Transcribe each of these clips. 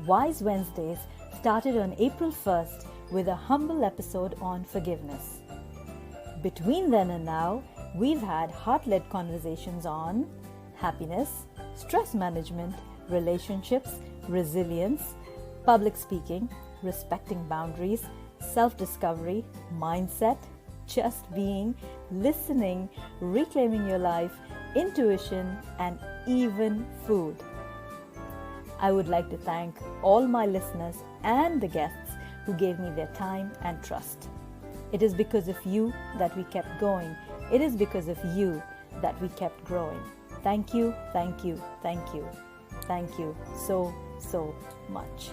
Wise Wednesdays started on April 1st with a humble episode on forgiveness. Between then and now, we've had heart-led conversations on happiness, stress management, relationships, resilience, public speaking, respecting boundaries, self-discovery, mindset, just being, listening, reclaiming your life, intuition, and even food. I would like to thank all my listeners and the guests who gave me their time and trust. It is because of you that we kept going. It is because of you that we kept growing. Thank you, thank you, thank you. Thank you so much.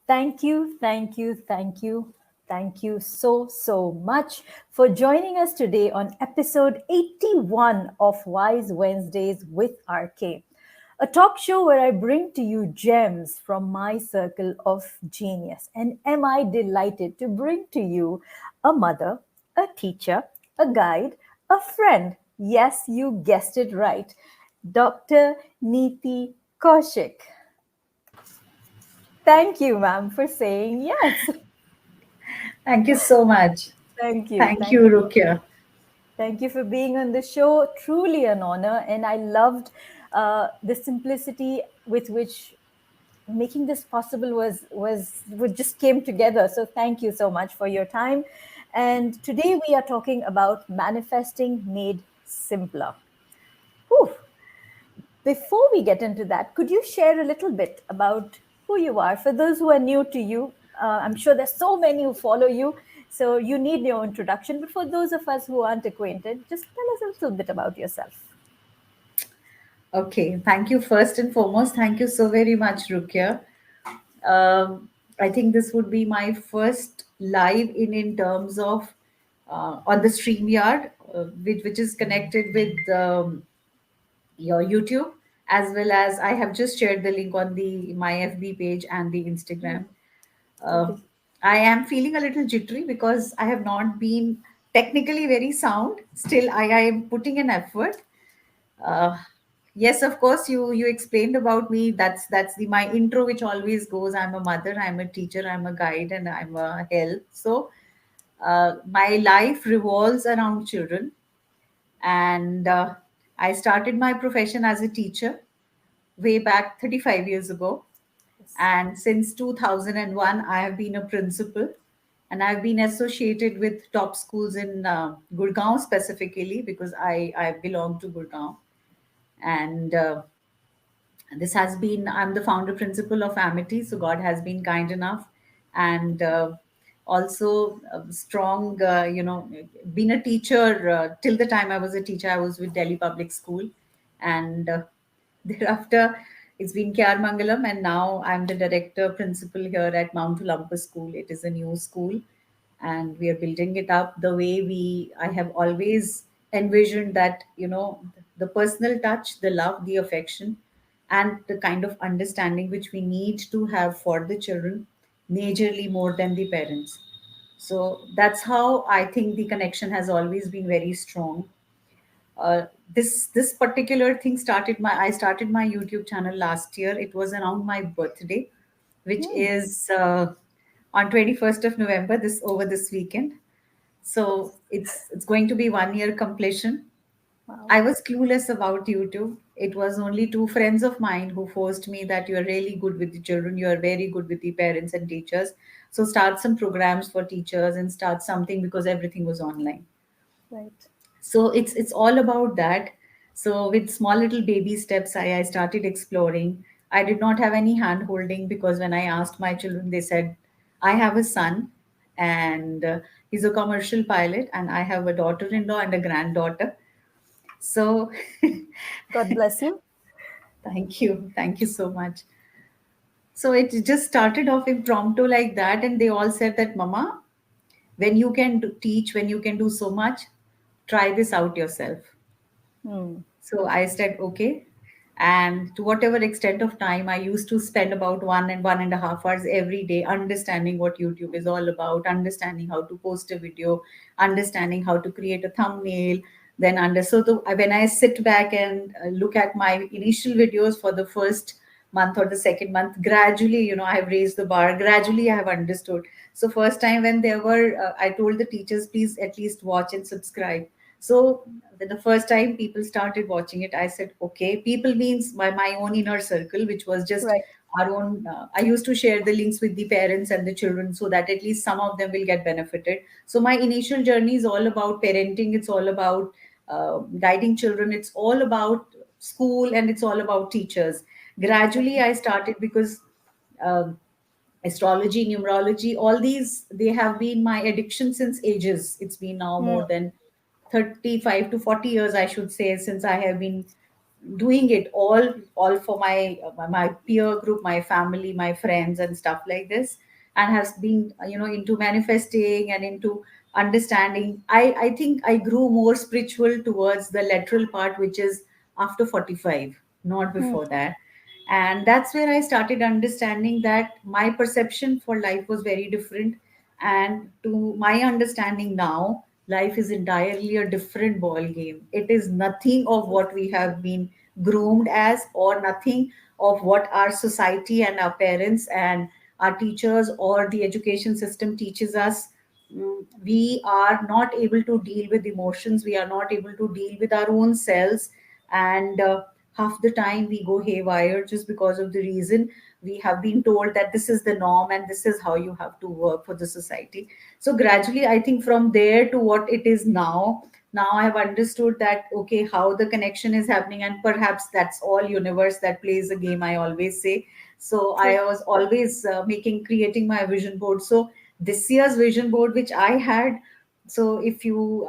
Thank you, thank you, thank you. Thank you so much for joining us today on episode 81 of Wise Wednesdays with RK, a talk show where I bring to you gems from my circle of genius. And am I delighted to bring to you a mother, a teacher, a guide, a friend. Yes, you guessed it right. Dr. Neeti Kaushik. Thank you, ma'am, for saying yes. Thank you so much. Thank you. Thank you, Thank you. Rukia. Thank you for being on the show. Truly an honor. And I loved the simplicity with which making this possible was just came together. So thank you so much for your time. And today we are talking about manifesting made simpler. Whew. Before we get into that, could you share a little bit about who you are for those who are new to you? I'm sure there's so many who follow you, so you need your introduction. But for those of us who aren't acquainted, just tell us a little bit about yourself. Okay, thank you first and foremost. Thank you so very much, Rukia. I think this would be my first live in terms of on the StreamYard, which is connected with your YouTube, as well as I have just shared the link on the my FB page and the Instagram. Uh, Okay. I am feeling a little jittery because I have not been technically very sound. Still, I am putting an effort. Uh, yes, of course, you explained about me. That's the my intro, which always goes. I'm a mother, I'm a teacher, I'm a guide, and I'm a help. So my life revolves around children, and I started my profession as a teacher way back 35 years ago. Yes. And since 2001, I have been a principal, and I've been associated with top schools in Gurgaon specifically because I belong to Gurgaon. And this has been, I'm the founder principal of Amity, so God has been kind enough. And also strong, being a teacher till the time I was a teacher, I was with Delhi Public School. And thereafter, it's been Kyar Mangalam, and now I'm the director principal here at Mount Olympus School. It is a new school, and we are building it up the way I have always envisioned that, the personal touch, the love, the affection, and the kind of understanding which we need to have for the children, majorly more than the parents. So that's how I think the connection has always been very strong. This particular thing started my I started my YouTube channel last year. It was around my birthday, which Hmm. is on 21st of November, this over this weekend. So Yes. it's going to be 1 year completion. Wow. I was clueless about YouTube. It was only two friends of mine who forced me that you are really good with the children, you are very good with the parents and teachers. So start some programs for teachers and start something because everything was online. Right. So it's all about that. So with small little baby steps, I started exploring. I did not have any hand holding because when I asked my children, they said, I have a son, and he's a commercial pilot, and I have a daughter-in-law and a granddaughter. So God bless you. thank you so much. So it just started off impromptu like that, and they all said that, Mama, when you can teach, when you can do so much, try this out yourself. Hmm. So I said, okay. And to whatever extent of time, I used to spend about 1.5 hours every day understanding what YouTube is all about, understanding how to post a video, understanding how to create a thumbnail, then under. So when I sit back and look at my initial videos for the first month or the second month, gradually, I have raised the bar. Gradually, I have understood. So first time when there were, I told the teachers, please at least watch and subscribe. So when the first time people started watching it, I said, okay, people means my own inner circle, which was just Right. our own. I used to share the links with the parents and the children so that at least some of them will get benefited. So my initial journey is all about parenting. It's all about guiding children. It's all about school, and it's all about teachers. Gradually, I started because um, astrology, numerology, all these, they have been my addiction since ages. It's been now Hmm. more than 35 to 40 years, I should say, since I have been doing it all for my peer group, my family, my friends, and stuff like this, and has been into manifesting and into understanding. I think I grew more spiritual towards the lateral part, which is after 45, not Hmm. before that. And that's where I started understanding that my perception for life was very different, and to my understanding now, life is entirely a different ball game. It is nothing of what we have been groomed as, or nothing of what our society and our parents and our teachers or the education system teaches us. We are not able to deal with emotions, we are not able to deal with our own selves, and half the time we go haywire just because of the reason we have been told that this is the norm and this is how you have to work for the society. So gradually, I think from there to what it is now I have understood that okay, how the connection is happening, and perhaps that's all universe that plays a game, I always say. So True. I was always creating my vision board. So this year's vision board which I had, so if you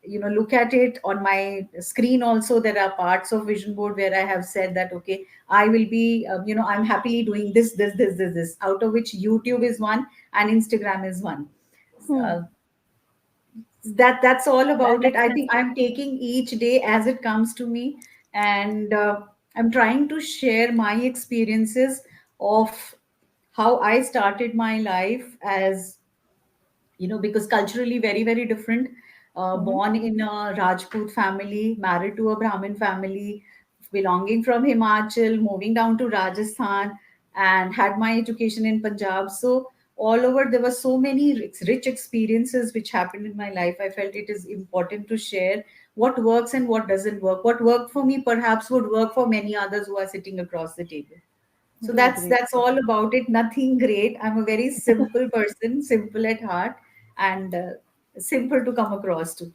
look at it on my screen also, there are parts of vision board where I have said that okay, I will be I'm happily doing this, out of which YouTube is one and Instagram is one. Hmm. uh, that's all That about it. makes I sense. think I'm taking each day as it comes to me, and I'm trying to share my experiences of how I started my life as, because culturally very, very different. Hmm. Born in a Rajput family, married to a Brahmin family, belonging from Himachal, moving down to Rajasthan, and had my education in Punjab. So all over, there were so many rich experiences which happened in my life. I felt it is important to share what works and what doesn't work. What worked for me perhaps would work for many others who are sitting across the table. So Do that's agree. that's all about it. Nothing great. I'm a very simple person, simple at heart, and simple to come across to.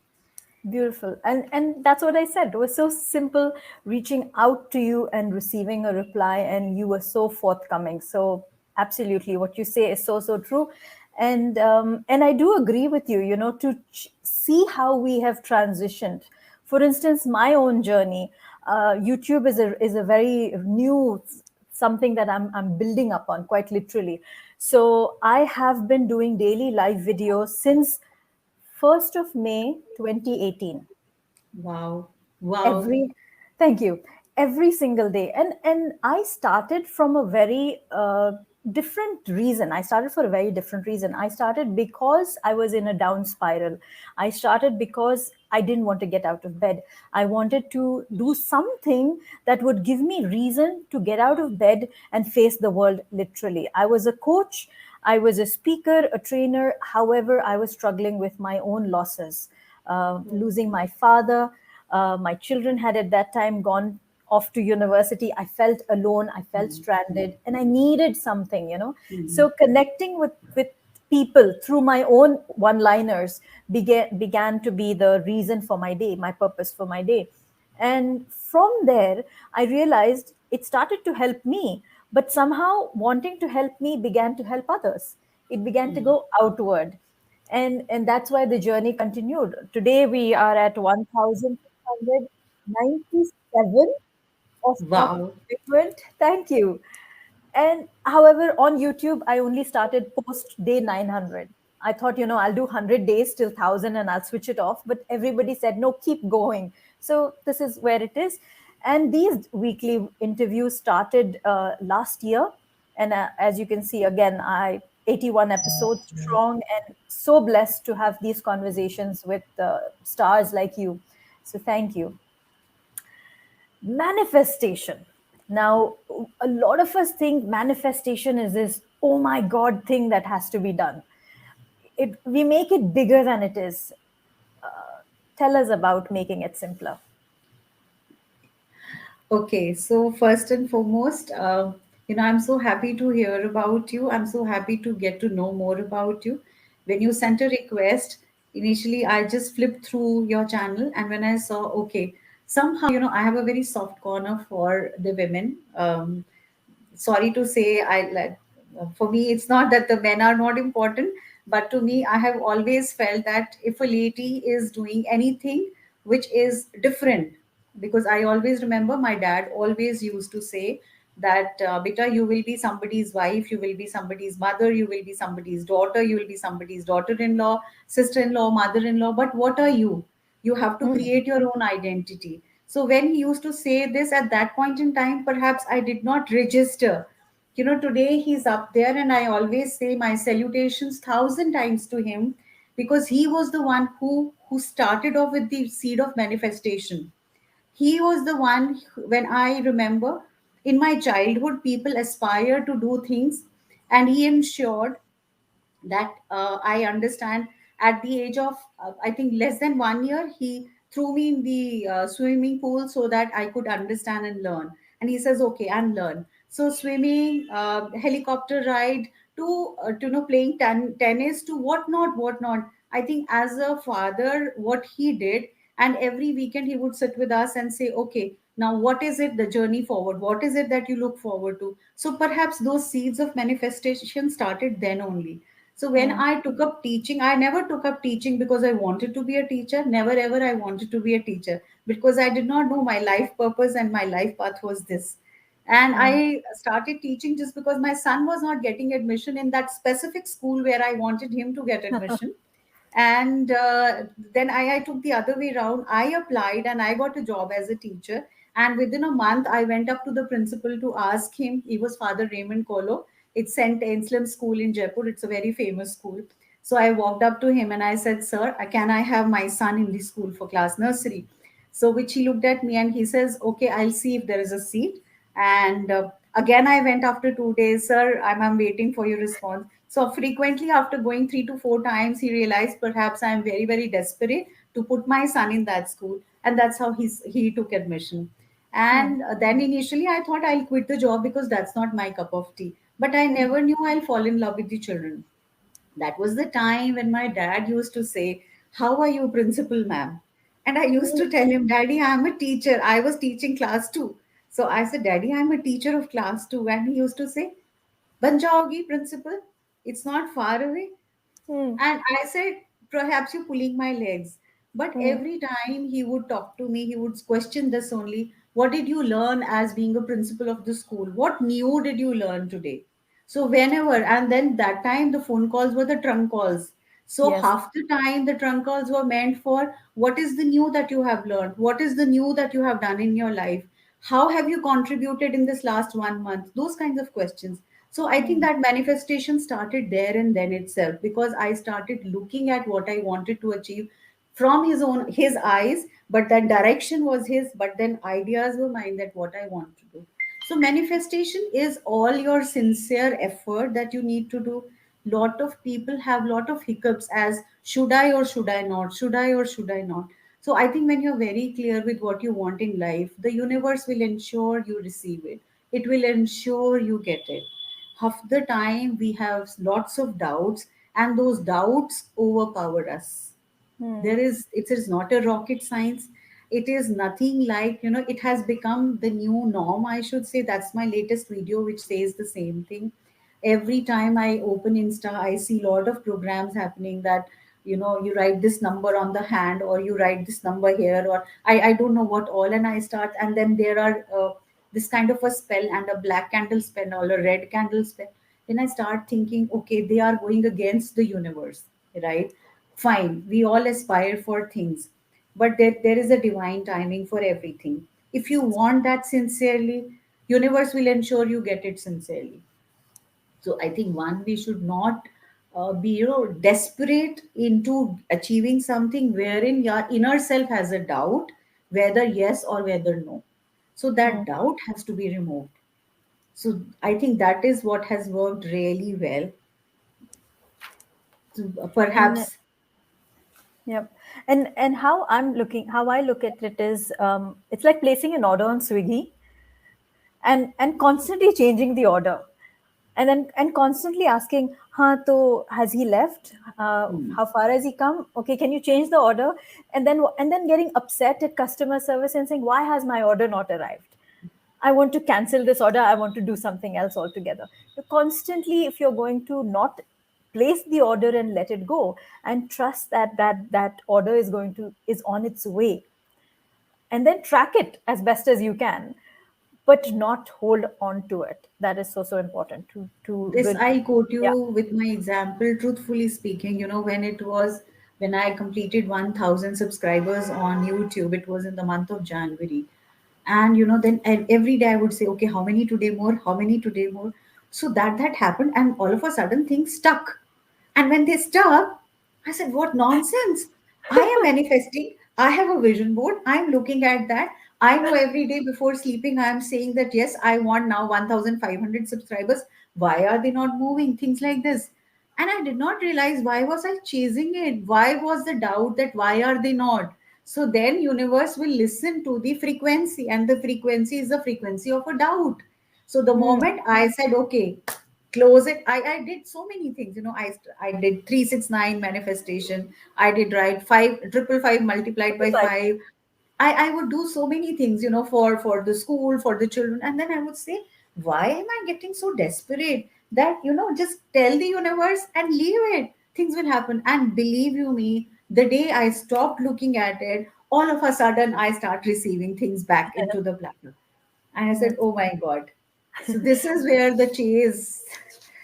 Beautiful. And that's what I said. It was so simple reaching out to you and receiving a reply, and you were so forthcoming. So absolutely what you say is so so true. And I do agree with you, to see how we have transitioned. For instance, my own journey, YouTube is a very new something that I'm building up on, quite literally. So I have been doing daily live videos since 1st of May 2018. Wow, wow. Every, thank you, every single day. And I started from a very different reason. I started for a very different reason. I started because I was in a down spiral. I started because I didn't want to get out of bed. I wanted to do something that would give me reason to get out of bed and face the world. Literally, I was a coach, I was a speaker, a trainer. However, I was struggling with my own losses, losing my father. My children had at that time gone off to university. I felt alone. I felt stranded, and I needed something. So connecting with people through my own one-liners began to be the reason for my day, my purpose for my day. And from there, I realized it started to help me, but somehow wanting to help me began to help others. It began to go outward. And that's why the journey continued. Today we are at 1697 of Wow. accomplishment. Thank you. And however, on YouTube, I only started post day 900. I thought, I'll do 100 days till 1,000 and I'll switch it off. But everybody said, no, keep going. So this is where it is. And these weekly interviews started last year. And as you can see, again, 81 episodes strong, and so blessed to have these conversations with stars like you. So thank you. Manifestation. Now, a lot of us think manifestation is this, oh my God, thing that has to be done. We make it bigger than it is. Tell us about making it simpler. Okay, so first and foremost, I'm so happy to hear about you. I'm so happy to get to know more about you. When you sent a request, initially I just flipped through your channel, and when I saw, okay, somehow, I have a very soft corner for the women. Sorry to say, I like, for me it's not that the men are not important, but to me I have always felt that if a lady is doing anything which is different, because I always remember my dad always used to say that, beta, you will be somebody's wife, you will be somebody's mother, you will be somebody's daughter, you will be somebody's daughter-in-law, sister-in-law, mother-in-law, but what are you? You have to Hmm. create your own identity. So when he used to say this at that point in time, perhaps I did not register. Today he's up there, and I always say my salutations thousand times to him, because he was the one who started off with the seed of manifestation. He was the one when I remember in my childhood, people aspire to do things, and he ensured that, I understand, at the age of, I think, less than 1 year, he threw me in the swimming pool so that I could understand and learn. And he says, okay, and learn. So swimming, helicopter ride, to playing tennis, to whatnot. I think as a father, what he did, and every weekend he would sit with us and say, okay, now what is it, the journey forward? What is it that you look forward to? So perhaps those seeds of manifestation started then only. So when Hmm. I took up teaching, I never took up teaching because I wanted to be a teacher. Never ever I wanted to be a teacher, because I did not know my life purpose and my life path was this. And Hmm. I started teaching just because my son was not getting admission in that specific school where I wanted him to get admission. And then I took the other way around. I applied and I got a job as a teacher. And within a month, I went up to the principal to ask him. He was Father Raymond Kolo. It's St. Anselm School in Jaipur. It's a very famous school. So I walked up to him and I said, sir, can I have my son in the school for class nursery? So which he looked at me and he says, okay, I'll see if there is a seat. And again, I went after 2 days, sir, I'm waiting for your response. So frequently, after going 3 to 4 times, he realized perhaps I'm very, very desperate to put my son in that school. And that's how he took admission. Hmm. And then initially, I thought I'll quit the job because that's not my cup of tea. But I Hmm. never knew I'll fall in love with the children. That was the time when my dad used to say, how are you, principal ma'am? And I used to tell him, Daddy, I'm a teacher. I was teaching class two. So I said, Daddy, I'm a teacher of class two. And he used to say, Ban jaogi, principal. It's not far away. Hmm. And I said, perhaps you're pulling my legs. But Hmm. every time he would talk to me, he would question this only. What did you learn as being a principal of the school? What new did you learn today? So, whenever, and then that time the phone calls were the trunk calls. So, Yes. half the time the trunk calls were meant for what is the new that you have learned? What is the new that you have done in your life? How have you contributed in this last 1 month? Those kinds of questions. So I think Hmm. that manifestation started there and then itself, because I started looking at what I wanted to achieve from his eyes, but that direction was his, but then ideas were mine that what I want to do. So manifestation is all your sincere effort that you need to do. Lot of people have lot of hiccups as should I or should I not, should I or should I not. So I think when you're very clear with what you want in life, the universe will ensure you receive it. It will ensure you get it. Half the time we have lots of doubts, and those doubts overpower us. Hmm. It is not a rocket science. It is nothing like, it has become the new norm, I should say. That's my latest video which says the same thing. Every time I open Insta, I see a lot of programs happening that, you write this number on the hand, or you write this number here, or I don't know what all, and I start, and then there are this kind of a spell, and a black candle spell or a red candle spell. Then I start thinking, okay, they are going against the universe, right? Fine, we all aspire for things, but there is a divine timing for everything. If you want that sincerely, universe will ensure you get it sincerely. So I think, one, we should not be, desperate into achieving something wherein your inner self has a doubt whether yes or whether no. So that Hmm. doubt has to be removed. So I think that is what has worked really well. So And perhaps. yep. And how I look at it is, it's like placing an order on Swiggy and constantly changing the order, and constantly asking, to has he left, Hmm. how far has he come, okay, can you change the order, and then getting upset at customer service and saying, why has my order not arrived, I want to cancel this order, I want to do something else altogether. So constantly, if you're going to not place the order and let it go, and trust that order is on its way, and then track it as best as you can, but not hold on to it. That is so important to This really. I'll quote you Yeah. with my example. Truthfully speaking, when I completed 1,000 subscribers on YouTube, it was in the month of January. And then and every day I would say, okay, how many today more? How many today more? So that happened, and all of a sudden things stuck. And when they stuck, I said, what nonsense! I am manifesting. I have a vision board. I'm looking at that. I know every day before sleeping, I am saying that, yes, I want now 1,500 subscribers. Why are they not moving? Things like this. And I did not realize, why was I chasing it? Why was the doubt that why are they not? So then universe will listen to the frequency, and the frequency is the frequency of a doubt. So the Hmm. moment I said, okay, close it, I did so many things. I did 369 manifestation. I did write 5 555 multiplied by Right. 5. I would do so many things, for the school, for the children. And then I would say, why am I getting so desperate that, just tell the universe and leave it. Things will happen. And believe you me, the day I stopped looking at it, all of a sudden I start receiving things back into the platter. And I said, oh my God. So this is where the chase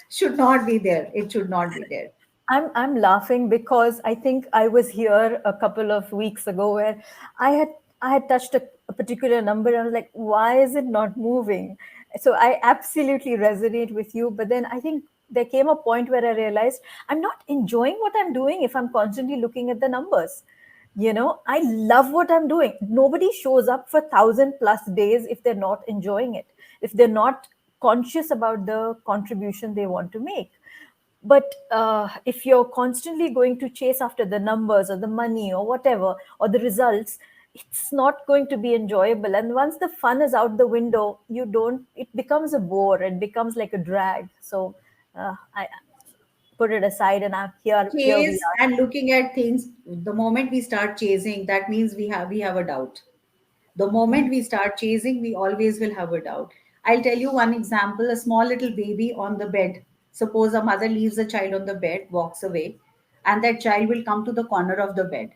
should not be there. It should not be there. I'm laughing because I think I was here a couple of weeks ago where I had I had touched a particular number and I was like, why is it not moving? So I absolutely resonate with you. But then I think there came a point where I realized I'm not enjoying what I'm doing if I'm constantly looking at the numbers. I love what I'm doing. Nobody shows up for 1,000+ days if they're not enjoying it, if they're not conscious about the contribution they want to make. But if you're constantly going to chase after the numbers or the money or whatever or the results, it's not going to be enjoyable. And once the fun is out the window, it becomes a bore, it becomes like a drag. So I put it aside, and here we Chase and looking at things. The moment we start chasing, that means we have a doubt. The are. moment we start chasing, we always will have a doubt. I'll tell you one example: a small little baby on the bed. Suppose a mother leaves a child on the bed, walks away, and that child will come to the corner of the bed.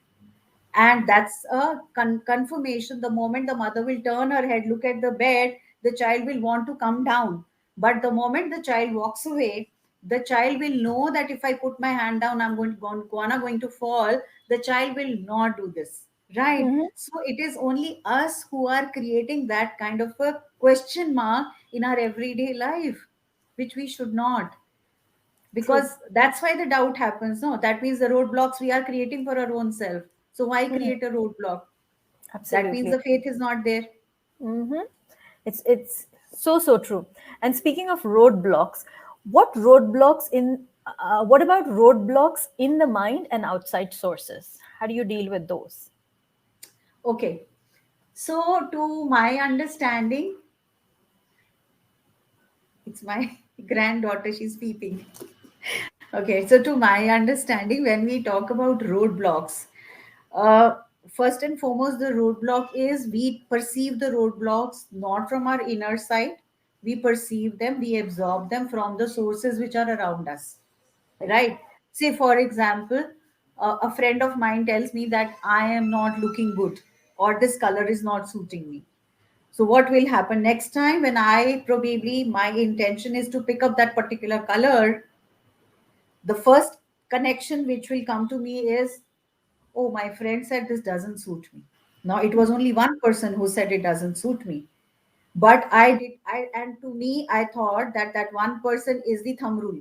And that's a confirmation. The moment the mother will turn her head, look at the bed, the child will want to come down. But the moment the child walks away, the child will know that if I put my hand down, I'm going to fall. The child will not do this, right? Mhm. So it is only us who are creating that kind of a question mark in our everyday life, which we should not, True. because that's why the doubt happens. No, that means the roadblocks we are creating for our own self. So why Mhm. create a roadblock? That means Absolutely. the faith is not there. Hmm. It's so true. And speaking of roadblocks, what about roadblocks in the mind and outside sources? How do you deal with those? Okay, so to my understanding, it's my granddaughter, she's peeping. Okay, so to my understanding, when we talk about roadblocks, uh, first and foremost, the roadblock is we perceive the roadblocks not from our inner side. We perceive them, we absorb them from the sources which are around us, right? Say, for example, a friend of mine tells me that I am not looking good, or this color is not suiting me. So what will happen next time when I probably my intention is to pick up that particular color? The first connection which will come to me is, oh, my friend said this doesn't suit me. Now it was only one person who said it doesn't suit me, but and to me I thought that that one person is the thumb rule.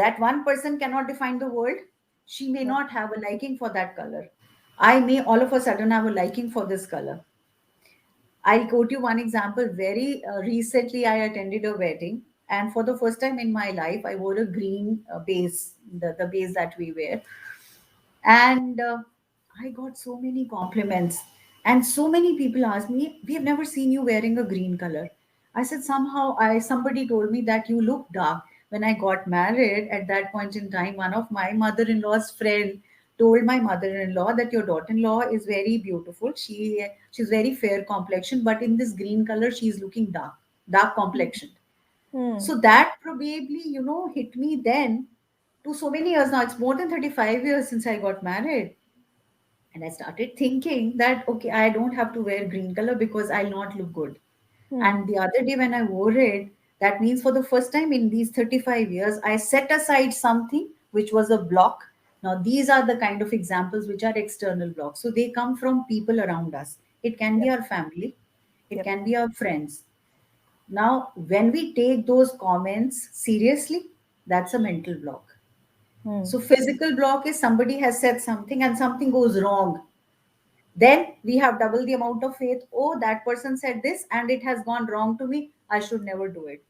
That one person cannot define the world. She may Yep. not have a liking for that color. I may all of a sudden have a liking for this color. I'll quote you one example. Very recently, I attended a wedding, and for the first time in my life, I wore a green base, the base that we wear. And I got so many compliments, and so many people asked me, "We have never seen you wearing a green color." I said, somehow, I somebody told me that you look dark. When I got married, at that point in time, one of my mother-in-law's friend told my mother-in-law that your daughter-in-law is very beautiful. She's very fair complexion, but in this green color, she's looking dark complexion. Hmm. So that probably, hit me then to so many years now. It's more than 35 years since I got married. And I started thinking that, okay, I don't have to wear green color because I'll not look good. Hmm. And the other day when I wore it, that means for the first time in these 35 years, I set aside something which was a block. Now, these are the kind of examples which are external blocks. So they come from people around us. It can be Yep. our family, it Yep. can be our friends. Now, when we take those comments seriously, that's a mental block. Hmm. So, physical block is somebody has said something and something goes wrong. Then we have double the amount of faith. Oh, that person said this and it has gone wrong to me. I should never do it.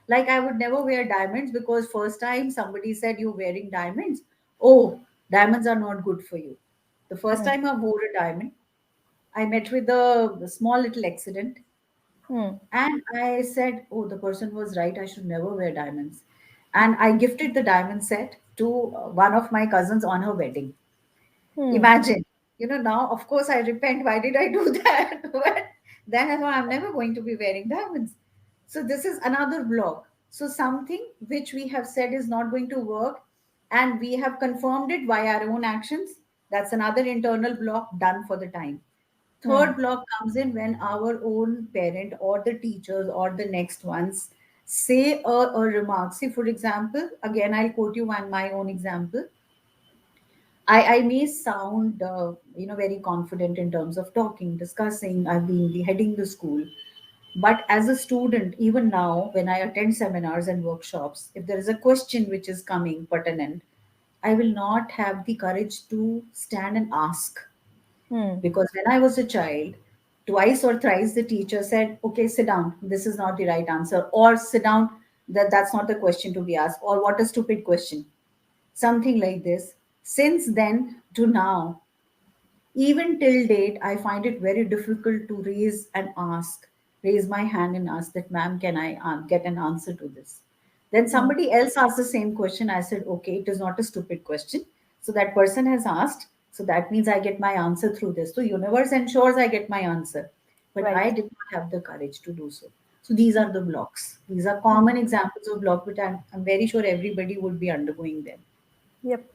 Like I would never wear diamonds because first time somebody said you're wearing diamonds. Oh, diamonds are not good for you. The first Hmm. time I wore a diamond, I met with a small little accident. Hmm. And I said, oh, the person was right. I should never wear diamonds. And I gifted the diamond set to one of my cousins on her wedding. Hmm. Imagine, now, of course, I repent. Why did I do that? But then I thought, I'm never going to be wearing diamonds. So, this is another block. So, something which we have said is not going to work, and we have confirmed it by our own actions. That's another internal block done for the time. Hmm. Third block comes in when our own parent or the teachers or the next ones say a remark. See, for example, again, I'll quote you one my own example. I may sound, very confident in terms of talking, discussing. I've been the heading the school. But as a student, even now, when I attend seminars and workshops, if there is a question which is coming pertinent, I will not have the courage to stand and ask. Hmm. Because when I was a child, twice or thrice the teacher said, okay, sit down. This is not the right answer. Or sit down. That's not the question to be asked. Or what a stupid question. Something like this. Since then to now, even till date, I find it very difficult to raise my hand and ask that, ma'am, can I get an answer to this? Then Hmm. somebody else asked the same question. I said, okay, it is not a stupid question. So that person has asked. So that means I get my answer through this. So universe ensures I get my answer. But I Right. did not have the courage to do so. So these are the blocks. These are common examples of block, but I'm very sure everybody would be undergoing them. Yep.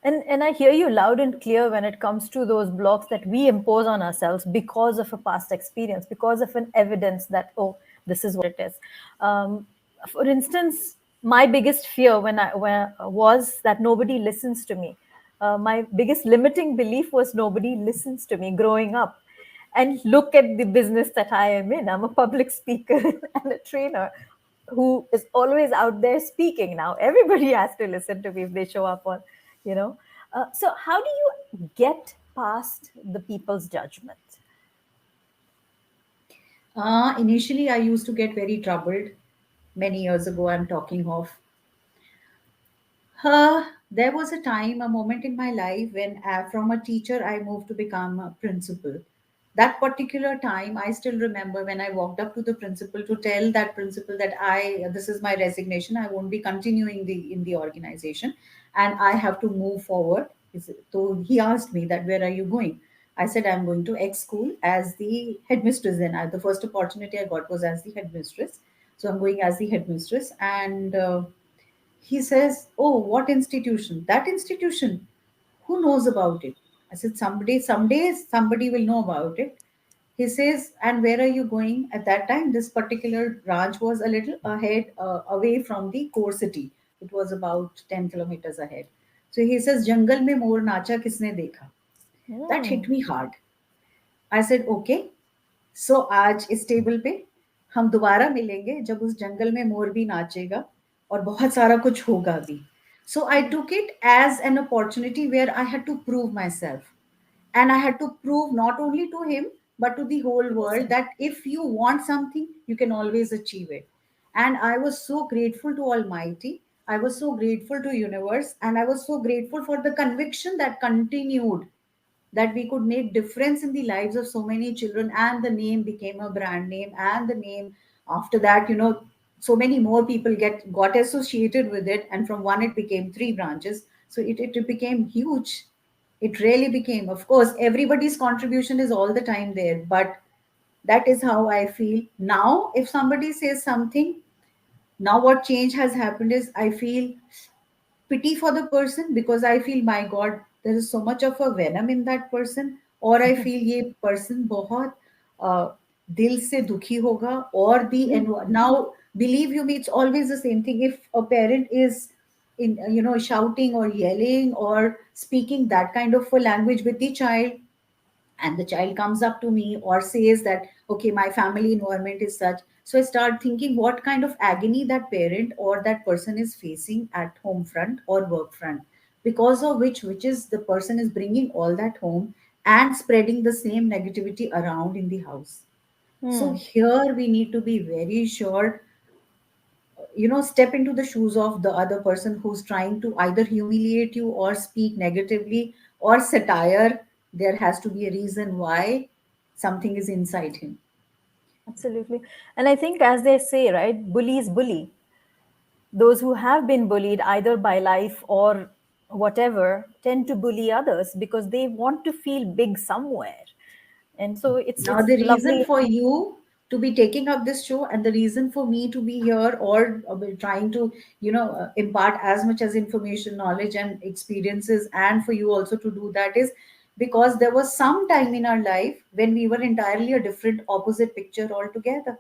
And I hear you loud and clear when it comes to those blocks that we impose on ourselves because of a past experience, because of an evidence that, oh, this is what it is. For instance, my biggest fear when was that nobody listens to me. My biggest limiting belief was nobody listens to me growing up. And look at the business that I am in. I'm a public speaker and a trainer who is always out there speaking now. Everybody has to listen to me if they show up on, you know. So, how do you get past the people's judgment? Initially, I used to get very troubled. Many years ago, I'm talking of. There was a time, a moment in my life when, from a teacher, I moved to become a principal. That particular time, I still remember when I walked up to the principal to tell that principal that this is my resignation. I won't be continuing in the organization, and I have to move forward. So he asked me that, where are you going? I said, I'm going to X school as the headmistress. Then the first opportunity I got was as the headmistress. So I'm going as the headmistress, and he says, oh, what institution? That institution. Who knows about it? I said, someday, somebody will know about it. He says, and where are you going? At that time, this particular branch was a little ahead, away from the core city. It was about 10 kilometers ahead. So he says, Jungle mein mor nacha kisne dekha? That Hmm. hit me hard. I said, okay. सो आज इस table पे हम दोबारा मिलेंगे जब उस जंगल में मोर भी नाचेगा और बहुत सारा कुछ होगा भी. So I took it as an opportunity where I had to prove myself. And I had to prove not only to him, but to the whole world that if you want something, you can always achieve it. And I was so grateful to Almighty. I was so grateful to universe. And I was so grateful for the conviction that continued, that we could make difference in the lives of so many children, and the name became a brand name. And the name, after that, so many more people get got associated with it, and from one it became three branches. So it became huge. It really became, of course, everybody's contribution is all the time there, but that is how I feel now. If somebody says something, now what change has happened is I feel pity for the person, because I feel, my God, there is so much of a venom in that person. Or I feel ये person बहुत दिल से दुखी होगा. Or now, believe you me, it's always the same thing. If a parent is in, shouting or yelling or speaking that kind of a language with the child, and the child comes up to me or says that, okay, my family environment is such, so I start thinking what kind of agony that parent or that person is facing at home front or work front, because of which is the person is bringing all that home and spreading the same negativity around in the house. So Hmm. here we need to be very sure, step into the shoes of the other person who's trying to either humiliate you or speak negatively or satire. There has to be a reason why something is inside him. Absolutely. And I think, as they say, right, bullies bully. Those who have been bullied either by life or whatever tend to bully others because they want to feel big somewhere. And so Now, it's the reason lovely. for you to be taking up this show, and the reason for me to be here, or trying to, impart as much as information, knowledge, and experiences, and for you also to do that, is because there was some time in our life when we were entirely a different, opposite picture altogether.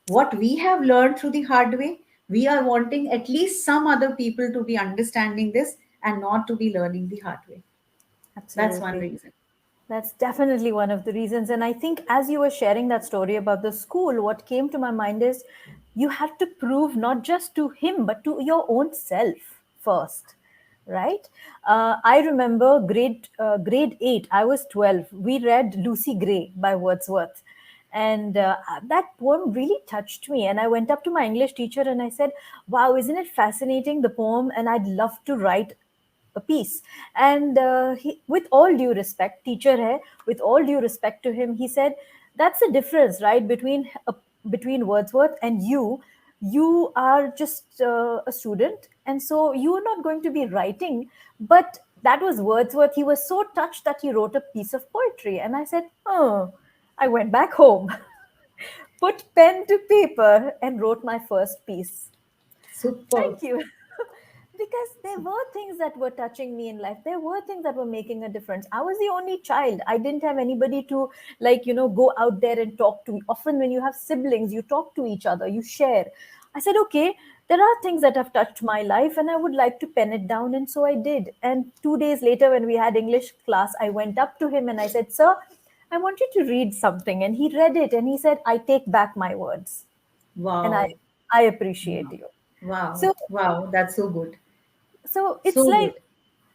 What we have learned through the hard way, we are wanting at least some other people to be understanding this and not to be learning the hard way. That's one Absolutely. reason. That's definitely one of the reasons. And I think as you were sharing that story about the school, what came to my mind is you had to prove not just to him, but to your own self first, right? I remember grade 8, I was 12. We read Lucy Gray by Wordsworth. And that poem really touched me. And I went up to my English teacher and I said, wow, isn't it fascinating, the poem? And I'd love to write a piece. And with all due respect, teacher hai, with all due respect to him, he said, that's the difference, right, between Wordsworth and you. You are just a student, and so you are not going to be writing. But that was Wordsworth. He was so touched that he wrote a piece of poetry. And I said, oh, I went back home, put pen to paper, and wrote my first piece. Super. Thank you. Because there were things that were touching me in life. There were things that were making a difference. I was the only child. I didn't have anybody to, like, go out there and talk to. Often, when you have siblings, you talk to each other, you share. I said, okay, there are things that have touched my life, and I would like to pen it down. And so I did. And 2 days later, when we had English class, I went up to him and I said, sir, I want you to read something. And he read it and he said, I take back my words. And I, Wow. I appreciate Wow. you. Wow. So Wow. That's so good. so it's So like good.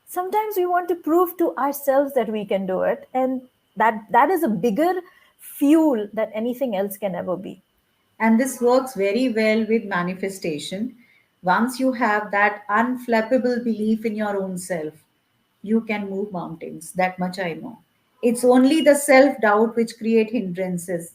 sometimes we want to prove to ourselves that we can do it, and that is a bigger fuel that anything else can ever be. And this works very well with manifestation. Once you have that unflappable belief in your own self, you can move mountains. That much I know. It's only the self doubt which create hindrances.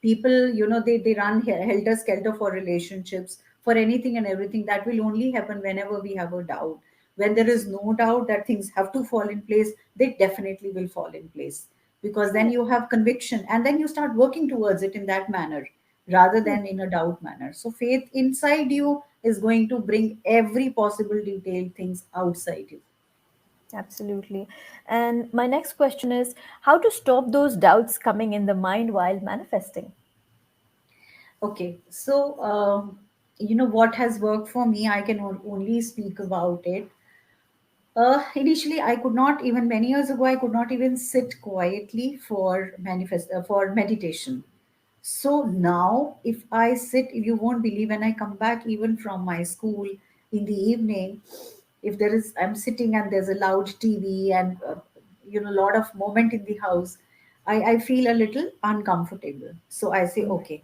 People, they run helter skelter for relationships, for anything and everything. That will only happen whenever we have a doubt. When there is no doubt that things have to fall in place, they definitely will fall in place, because then you have conviction and then you start working towards it in that manner rather Hmm, than in a doubt manner. So faith inside you is going to bring every possible detailed things outside you. absolutely. And my next question is how to stop those doubts coming in the mind while manifesting. Okay, so what has worked for me, I can only speak about it. Initially, I could not even, many years ago, I could not even sit quietly for for meditation. So now, if I sit, you won't believe, when I come back even from my school in the evening, If there is, I'm sitting and there's a loud TV and a lot of moment in the house, I feel a little uncomfortable. So I say, Mm. okay,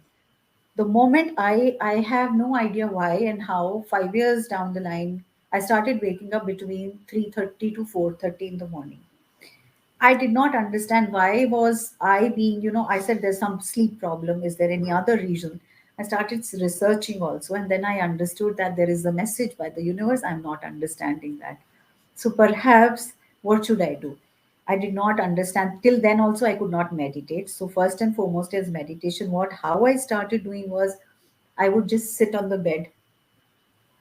the moment I have no idea why and how, 5 years down the line, I started waking up between 3:30 to 4:30 in the morning. I did not understand why was I being, I said there's some sleep problem. Is there any other reason? I started researching also, and then I understood that there is a message by the universe. I'm not understanding that. So perhaps what should I do? I did not understand. Till then also I could not meditate. So first and foremost is meditation. How I started doing was I would just sit on the bed,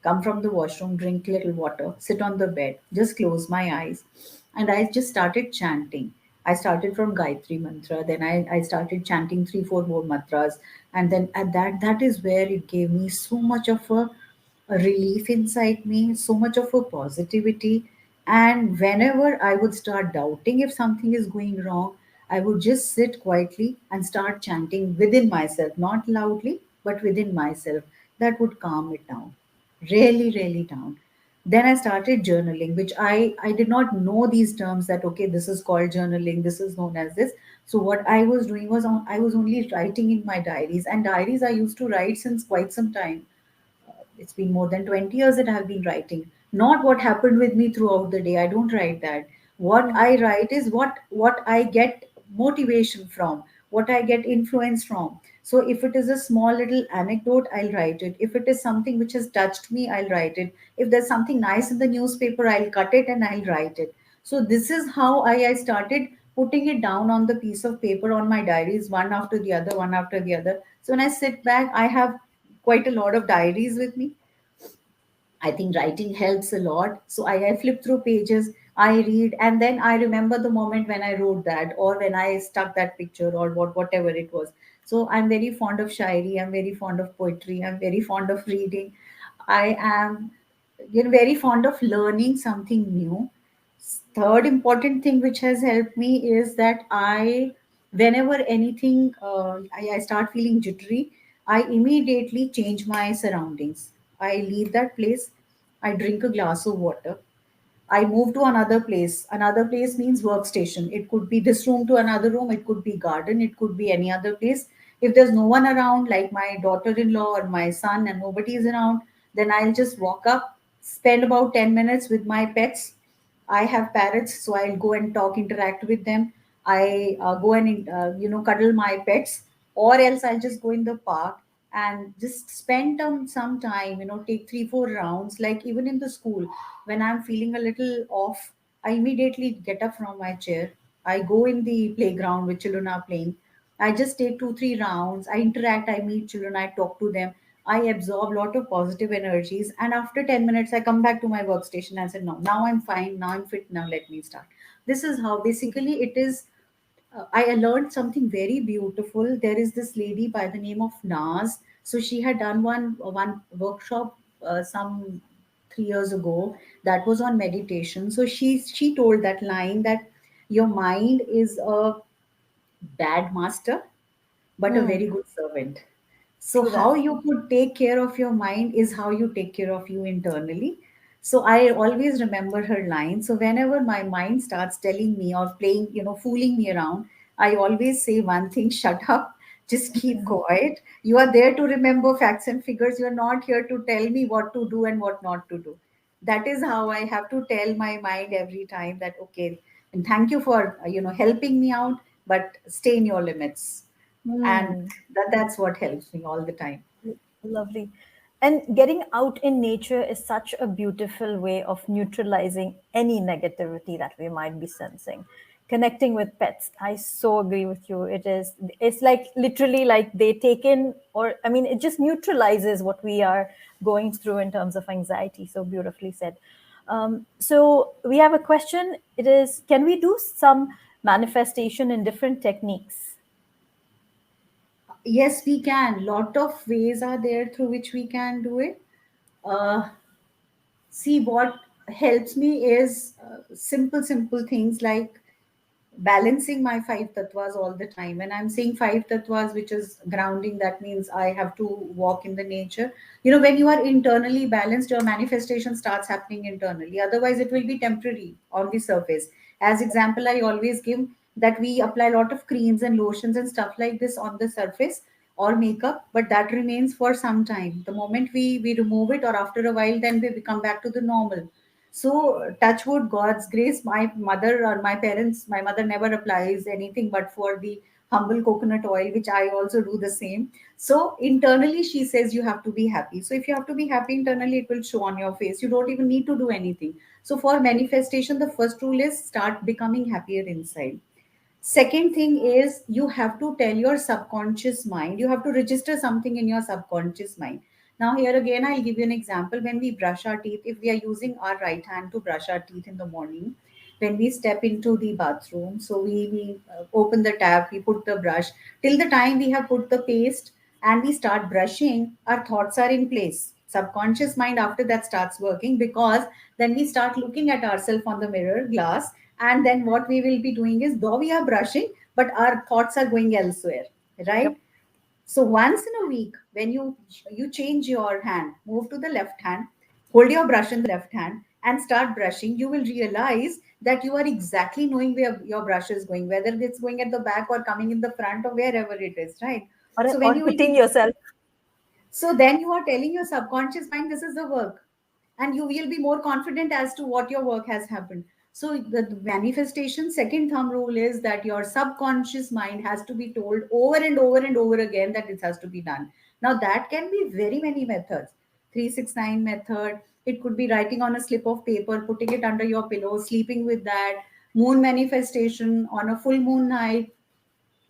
come from the washroom, drink little water, sit on the bed, just close my eyes, and I just started chanting. I started from Gayatri mantra, then I started chanting three, four more mantras, and then at that is where it gave me so much of a relief inside me, so much of a positivity. And whenever I would start doubting if something is going wrong, I would just sit quietly and start chanting within myself, not loudly, but within myself. That would calm it down, really, really down. Then I started journaling, which I did not know these terms that, okay, this is called journaling, this is known as this. So what I was doing was I was only writing in my diaries, and diaries I used to write since quite some time. It's been more than 20 years that I've been writing. Not what happened with me throughout the day. I don't write that. What Mm. I write is what I get motivation from, what I get influence from. So if it is a small little anecdote, I'll write it. If it is something which has touched me, I'll write it. If there's something nice in the newspaper, I'll cut it and I'll write it. So this is how I started putting it down on the piece of paper on my diaries, one after the other, one after the other. So when I sit back, I have quite a lot of diaries with me. I think writing helps a lot. So I flip through pages, I read, and then I remember the moment when I wrote that, or when I stuck that picture, or whatever it was. So I'm very fond of shairi. I'm very fond of poetry. I'm very fond of reading. I am, very fond of learning something new. Third important thing which has helped me is that whenever anything, I start feeling jittery, I immediately change my surroundings. I leave that place. I drink a glass of water. I move to another place. Another place means workstation. It could be this room to another room. It could be garden. It could be any other place. If there's no one around, like my daughter-in-law or my son, and nobody is around, then I'll just walk up, spend about 10 minutes with my pets. I have parrots, so I'll go and talk, interact with them. I go and cuddle my pets, or else I'll just go in the park and just spend some time. Take 3 4 rounds. Like even in the school, when I'm feeling a little off, I immediately get up from my chair. I go in the playground with children are playing. I just take 2 3 rounds. I interact. I meet children. I talk to them. I absorb a lot of positive energies, and after 10 minutes, I come back to my workstation and say, "No, now I'm fine. Now I'm fit. Now let me start." This is how basically it is. I learned something very beautiful. There is this lady by the name of Naz. So she had done one workshop some 3 years ago that was on meditation. So she told that line that your mind is a bad master but a Mm. very good servant. So, True how that. you could take care of your mind is how you take care of you internally. So, I always remember her line. So, whenever my mind starts telling me or playing, fooling me around, I always say one thing: shut up, just keep quiet. You are there to remember facts and figures. You are not here to tell me what to do and what not to do. That is how I have to tell my mind every time that, okay, and thank you for, helping me out, but stay in your limits. And Mm. that's what helps me all the time. Lovely. And getting out in nature is such a beautiful way of neutralizing any negativity that we might be sensing. Connecting with pets, I so agree with you. It's like literally like they take in, or I mean, it just neutralizes what we are going through in terms of anxiety. So beautifully said. So we have a question. It is, can we do some manifestation in different techniques? Yes, we can. Lot of ways are there through which we can do it. Uh, See, what helps me is simple things like balancing my five tattvas all the time. When I'm saying five tattvas, which is grounding, that means I have to walk in the nature. When you are internally balanced, your manifestation starts happening internally. Otherwise, it will be temporary on the surface. As example, I always give that we apply a lot of creams and lotions and stuff like this on the surface or makeup, but that remains for some time. The moment we remove it, or after a while, then we become back to the normal. So, touch wood, God's grace, my mother or my parents, my mother never applies anything but for the humble coconut oil, which I also do the same. So, internally, she says you have to be happy. So, if you have to be happy internally, it will show on your face. You don't even need to do anything. So, for manifestation, the first rule is start becoming happier inside. Second thing is you have to tell your subconscious mind, you have to register something in your subconscious mind. Now, here again, I'll give you an example. When we brush our teeth, if we are using our right hand to brush our teeth in the morning, when we step into the bathroom, so we open the tap, we put the brush, till the time we have put the paste and we start brushing, our thoughts are in place. Subconscious mind after that starts working, because then we start looking at ourselves on the mirror glass, and then what we will be doing is, though we are brushing, but our thoughts are going elsewhere, right? Yep. So once in a week, when you change your hand, move to the left hand, hold your brush in the left hand and start brushing, you will realize that you are exactly knowing where your brush is going, whether it's going at the back or coming in the front or wherever it is, right? So when Or you will hitting be, yourself. so then you are telling your subconscious mind this is the work, and you will be more confident as to what your work has happened. So the manifestation second thumb rule is that your subconscious mind has to be told over and over and over again that it has to be done. Now that can be very many methods. 369 method. It could be writing on a slip of paper, putting it under your pillow, sleeping with that. Moon manifestation on a full moon night,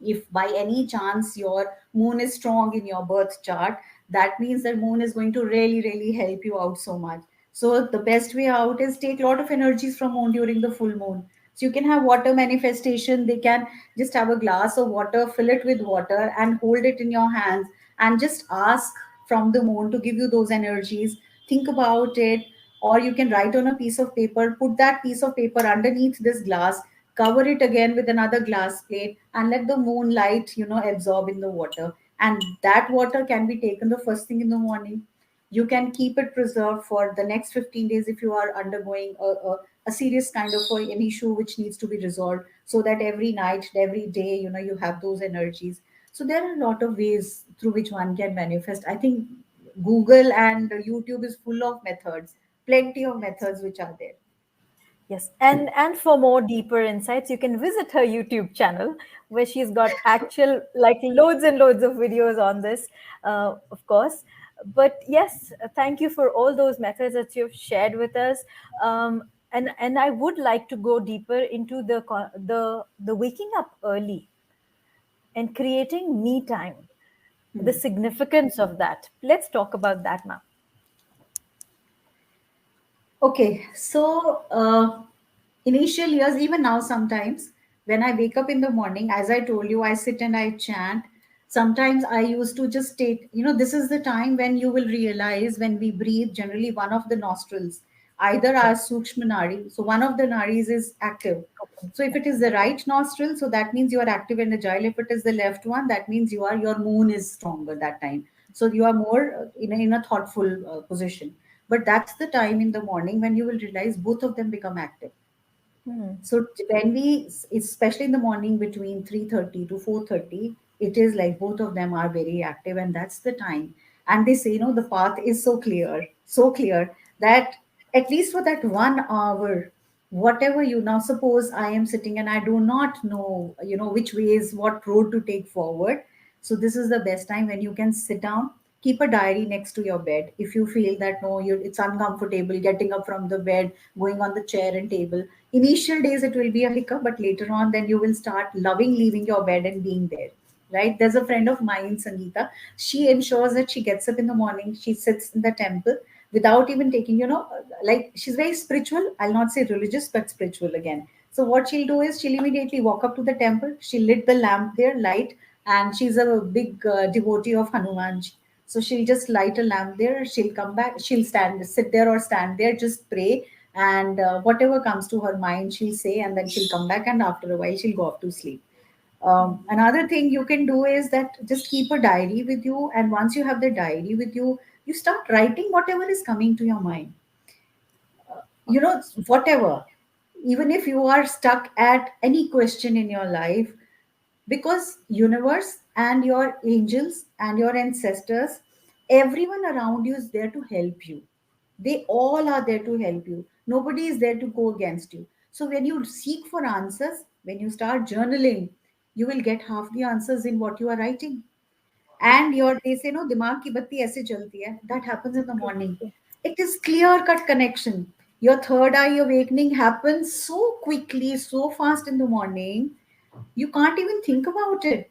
if by any chance your moon is strong in your birth chart, that means that moon is going to really really help you out so much. So the best way out is take a lot of energies from moon during the full moon. So you can have water manifestation. They can just have a glass of water, fill it with water and hold it in your hands, and just ask from the moon to give you those energies. Think about it. Or you can write on a piece of paper, put that piece of paper underneath this glass, cover it again with another glass plate, and let the moonlight absorb in the water. And that water can be taken the first thing in the morning. You can keep it preserved for the next 15 days if you are undergoing a serious kind of an issue which needs to be resolved, so that every night, every day, you have those energies. So there are a lot of ways through which one can manifest. I think Google and YouTube is full of methods, plenty of methods which are there. Yes, and for more deeper insights, you can visit her YouTube channel where she's got actual like loads and loads of videos on this, of course. But yes, thank you for all those methods that you've shared with us. And I would like to go deeper into the waking up early and creating me time, the Hmm. significance of that. Let's talk about that now. Okay, so initial years, even now, sometimes when I wake up in the morning, as I told you, I sit and I chant. Sometimes I used to just take, this is the time when you will realize when we breathe, generally one of the nostrils, either our sukshma nadi, so one of the nadis is active. So if it is the right nostril, so that means you are active and agile. If it is the left one, that means your moon is stronger that time. So you are more in a thoughtful position. But that's the time in the morning when you will realize both of them become active. Hmm. So when we, especially in the morning between 3:30 to 4:30, it is like both of them are very active, and that's the time. And they say, the path is so clear that at least for that 1 hour, whatever you now suppose I am sitting and I do not know, which ways, what road to take forward. So this is the best time when you can sit down, keep a diary next to your bed. If you feel that no, it's uncomfortable getting up from the bed, going on the chair and table. Initial days it will be a hiccup, but later on, then you will start loving leaving your bed and being there. Right? There's a friend of mine, Sangeeta. She ensures that she gets up in the morning, she sits in the temple without even taking, like she's very spiritual. I'll not say religious, but spiritual again. So what she'll do is she'll immediately walk up to the temple. She lit the lamp there, light, and she's a big devotee of Hanumanji. So she'll just light a lamp there. She'll come back. She'll stand, sit there or stand there, just pray, and whatever comes to her mind she'll say, and then she'll come back, and after a while she'll go off to sleep. Another thing you can do is that just keep a diary with you, and once you have the diary with you, you start writing whatever is coming to your mind. Whatever, even if you are stuck at any question in your life, because universe and your angels and your ancestors, everyone around you is there to help you. They all are there to help you. Nobody is there to go against you. So when you seek for answers, when you start journaling, you will get half the answers in what you are writing. And your, they say no, dimag ki batti aise jalti hai, that happens in the True, morning. true. It is clear cut connection. Your third eye awakening happens so quickly, so fast in the morning, you can't even think about it.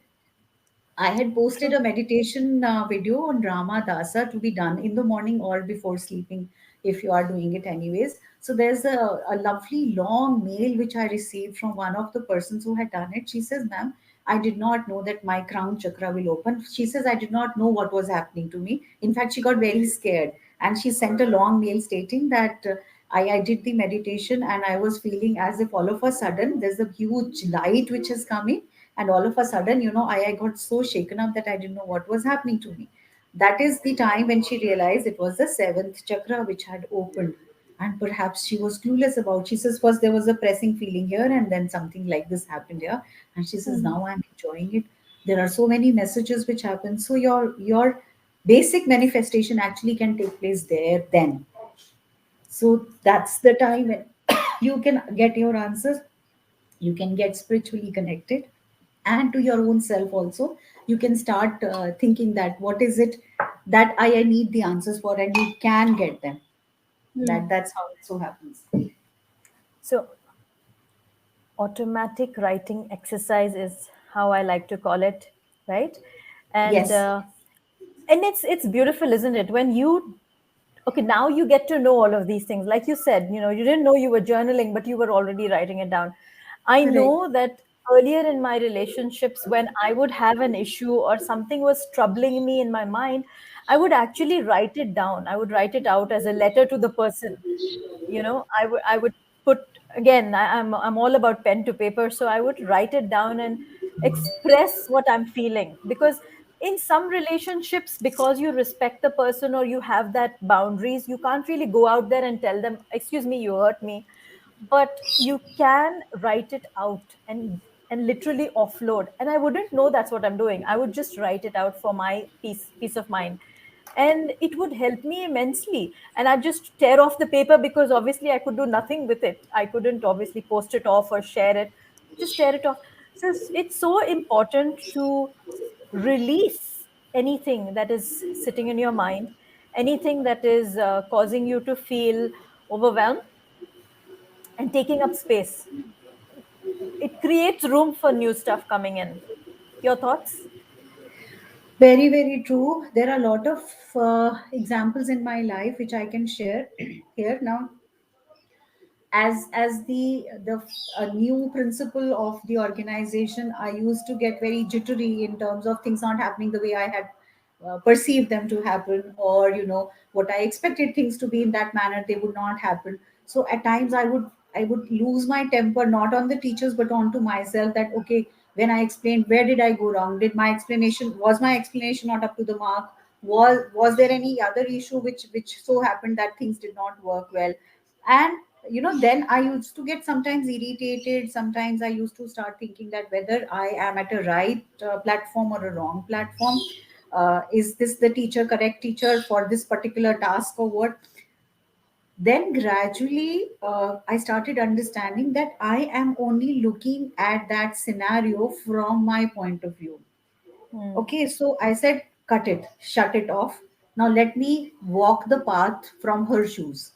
I had posted True. a meditation video on Rama Dasa to be done in the morning or before sleeping, if you are doing it anyways. So there's a lovely long mail which I received from one of the persons who had done it. She says, "Ma'am, I did not know that my crown chakra will open." She says, "I did not know what was happening to me." In fact, she got very scared, and she sent a long mail stating that I did the meditation and I was feeling as if all of a sudden there's a huge light which is coming, and all of a sudden, I got so shaken up that I didn't know what was happening to me. That is the time when she realized it was the seventh chakra which had opened, and perhaps she was clueless about. She says first there was a pressing feeling here, and then something like this happened here, and she says Hmm. now I'm enjoying it. There are so many messages which happen, so your basic manifestation actually can take place there then. So that's the time when you can get your answers, you can get spiritually connected, and to your own self also. You can start thinking that what is it that I need the answers for, and you can get them. Hmm. That's how it so happens. So, automatic writing exercise is how I like to call it, right? And Yes, uh, and it's beautiful, isn't it? When you okay, now you get to know all of these things. Like you said, you didn't know you were journaling, but you were already writing it down. I correct. know that earlier in my relationships, when I would have an issue or something was troubling me in my mind, I would actually write it down. I would write it out as a letter to the person. I would put, again, I'm all about pen to paper, so I would write it down and express what I'm feeling. Because in some relationships, because you respect the person or you have that boundaries, you can't really go out there and tell them, excuse me, you hurt me. But you can write it out and literally offload, and I wouldn't know that's what I'm doing. I would just write it out for my peace of mind, and it would help me immensely. And I'd just tear off the paper, because obviously I could do nothing with it. I couldn't obviously post it off or share it. Just tear it off. So it's so important to release anything that is sitting in your mind, anything that is causing you to feel overwhelmed and taking up space. It creates room for new stuff coming in. Your thoughts? Very, very true. There are a lot of examples in my life which I can share here now. As the a new principal of the organization, I used to get very jittery in terms of things not happening the way I had perceived them to happen, or what I expected things to be in that manner, they would not happen. So at times I would lose my temper, not on the teachers but onto myself, that okay, when I explained, where did I go wrong? Did my explanation not up to the mark? Was there any other issue which so happened that things did not work well? And then I used to get sometimes irritated. Sometimes I used to start thinking that whether I am at a right platform or a wrong platform. Is this the correct teacher for this particular task or what? Then gradually I started understanding that I am only looking at that scenario from my point of view. Hmm. Okay, so I said, cut it, shut it off. Now let me walk the path from her shoes.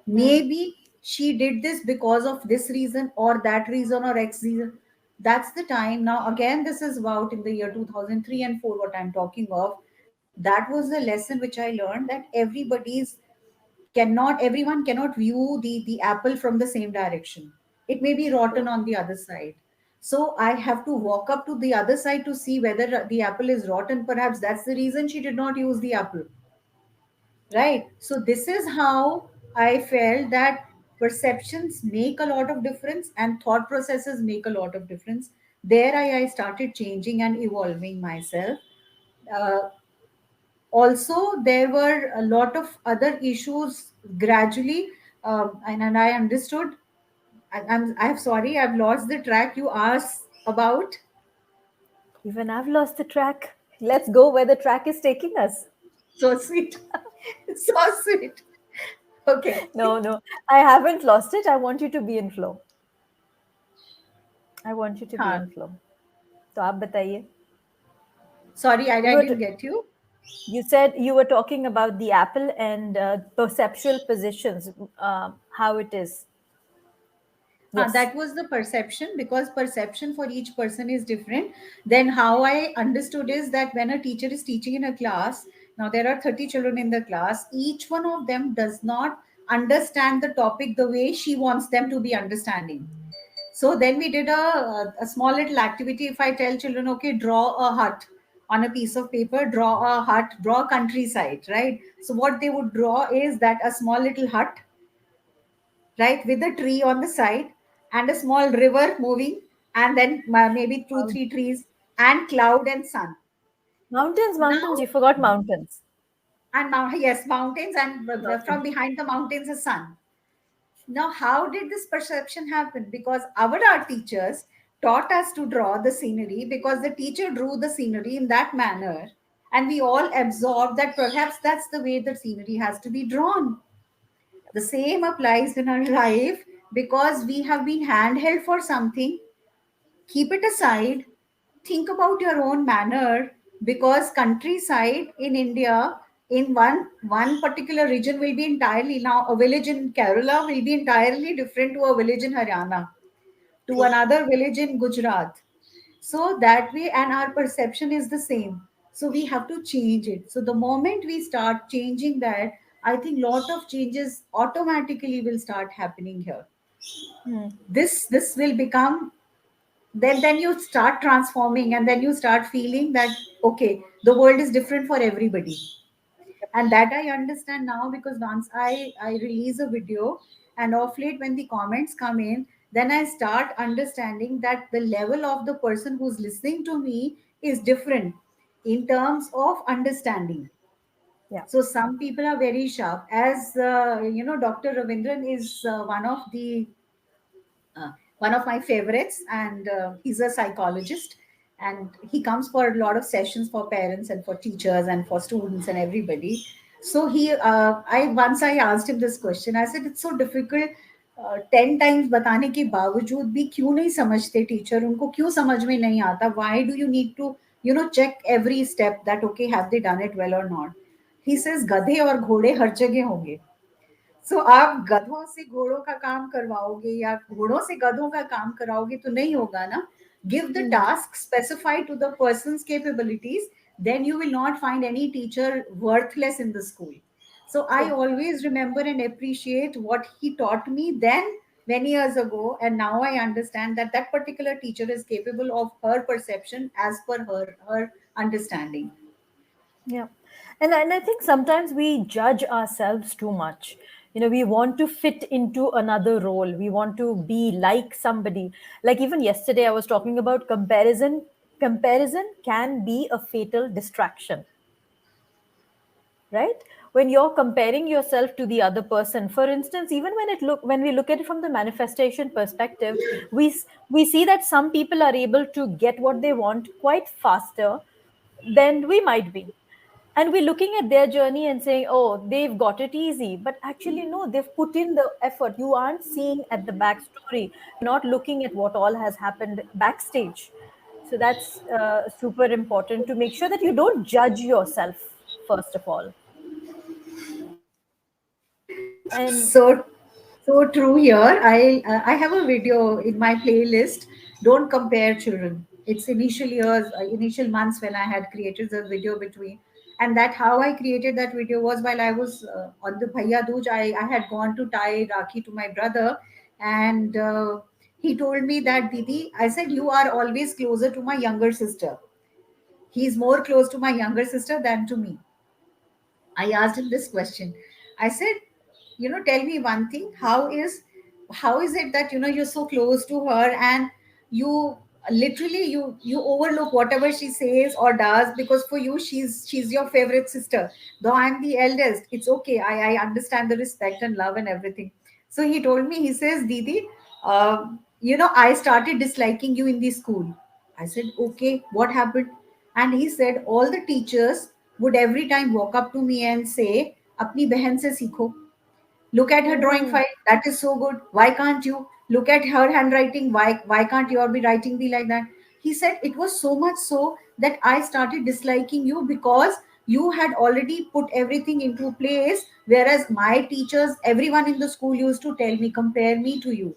Hmm. Maybe she did this because of this reason or that reason or X reason. That's the time. Now, again, this is about in the year 2003 and 4, what I'm talking of. That was the lesson which I learned, that everyone cannot view the apple from the same direction. It may be rotten True. on the other side. So I have to walk up to the other side to see whether the apple is rotten. Perhaps that's the reason she did not use the apple. Right. So this is how I felt that perceptions make a lot of difference and thought processes make a lot of difference. There I started changing and evolving myself. uh, Also there were a lot of other issues gradually, and I understood. I'm sorry, I've lost the track you asked about. Even I've lost the track. Let's go where the track is taking us. So sweet. So sweet. Okay. No, no, I haven't lost it. I want you to be in flow. I want you to be Huh. in flow. So आप बताइए. Sorry, We I were didn't get you. You said you were talking about the apple and perceptual positions, how it is. Yes. That was the perception, because perception for each person is different. Then how I understood is that when a teacher is teaching in a class, now there are 30 children in the class, each one of them does not understand the topic the way she wants them to be understanding. So then we did a small little activity. If I tell children, okay, draw a hut on a piece of paper, draw a hut, draw a countryside, right? So what they would draw is that a small little hut, right, with a tree on the side and a small river moving, and then maybe two, Mount- three trees, and cloud and sun. Mountains, mountains. Now, You forgot mountains. and yes, mountains, and from Mountains. behind the mountains, the sun. Now, how did this perception happen? Because our art teachers taught us to draw the scenery, because the teacher drew the scenery in that manner, and we all absorbed that perhaps that's the way the scenery has to be drawn. The same applies in our life, because we have been handheld for something. Keep it aside, think about your own manner, because countryside in India, in one particular region, will be entirely, now a village in Kerala will be entirely different to a village in Haryana, to True. another village in Gujarat. So that way, and our perception is the same. So we have to change it. So the moment we start changing that, I think lot of changes automatically will start happening here. Hmm. This will become, then you start transforming, and then you start feeling that okay, the world is different for everybody. And that I understand now, because once I release a video, and of late when the comments come in, then I start understanding that the level of the person who's listening to me is different in terms of understanding. Yeah. So some people are very sharp, as Dr. Ravindran is one of my favorites, and he's a psychologist, and he comes for a lot of sessions for parents and for teachers and for students and everybody. So I asked him this question. I said it's so difficult, 10 times बताने के बावजूद भी क्यों नहीं समझते teacher, उनको क्यों समझ में नहीं आता, why do you need to check every step that okay, have they done it well or not. He says गधे और घोड़े हर जगह होंगे. सो आप गधों से घोड़ों का काम करवाओगे या घोड़ों से गधों का काम कराओगे तो नहीं होगा ना. Give the Hmm. task specified to the person's capabilities, then you will not find any teacher worthless in the school. So I True. always remember and appreciate what he taught me then, many years ago, and now I understand that that particular teacher is capable of her perception as per her understanding. Yeah. And I think sometimes we judge ourselves too much. We want to fit into another role. We want to be like somebody. Like even yesterday, I was talking about comparison. Comparison can be a fatal distraction, right? When you're comparing yourself to the other person, for instance, even when we look at it from the manifestation perspective, we see that some people are able to get what they want quite faster than we might be, and we're looking at their journey and saying, oh, they've got it easy, but actually no, they've put in the effort. You aren't seeing at the backstory, you're not looking at what all has happened backstage. So that's super important, to make sure that you don't judge yourself first of all. And So true here. I have a video in my playlist. Don't compare children. It's initial years, initial months when I had created the video between, and that how I created that video was while I was on the Bhaiya Dooj. I had gone to tie Rakhi to my brother, and he told me that Didi, I said you are always closer to my younger sister. He's more close to my younger sister than to me. I asked him this question. I said, tell me one thing. How is how is it that you're so close to her, and you literally you overlook whatever she says or does, because for you she's your favorite sister, though I'm the eldest. It's okay, I understand the respect and love and everything. So he told me, he says, Didi, I started disliking you in the school. I said, okay, what happened? And he said all the teachers would every time walk up to me and say, apni behan se seekho. Look at her drawing Hmm. file. That is so good. Why can't you? Look at her handwriting. Why can't your be writing be like that? He said it was so much so that I started disliking you because you had already put everything into place. Whereas my teachers, everyone in the school used to tell me, compare me to you.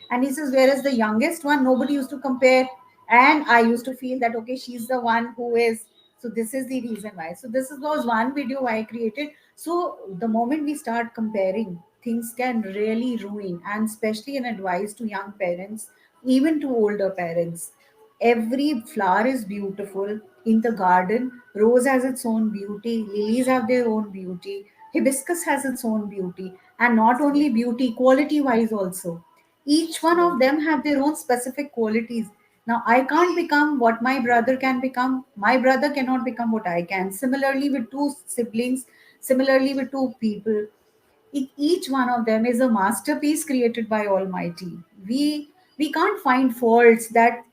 And he says, whereas the youngest one, nobody used to compare. And I used to feel that, okay, she's the one who is. So this is the reason why. So was one video I created. So the moment we start comparing, things can really ruin, and especially an advice to young parents, even to older parents. Every flower is beautiful in the garden. Rose has its own beauty, lilies have their own beauty, hibiscus has its own beauty, and not only Absolutely. beauty, quality wise also. Each one of Absolutely. them have their own specific qualities. Now I can't become what my brother can become. My brother cannot become what I can. Similarly with two siblings, similarly with two people, each one of them is a masterpiece created by Almighty. We can't find faults. That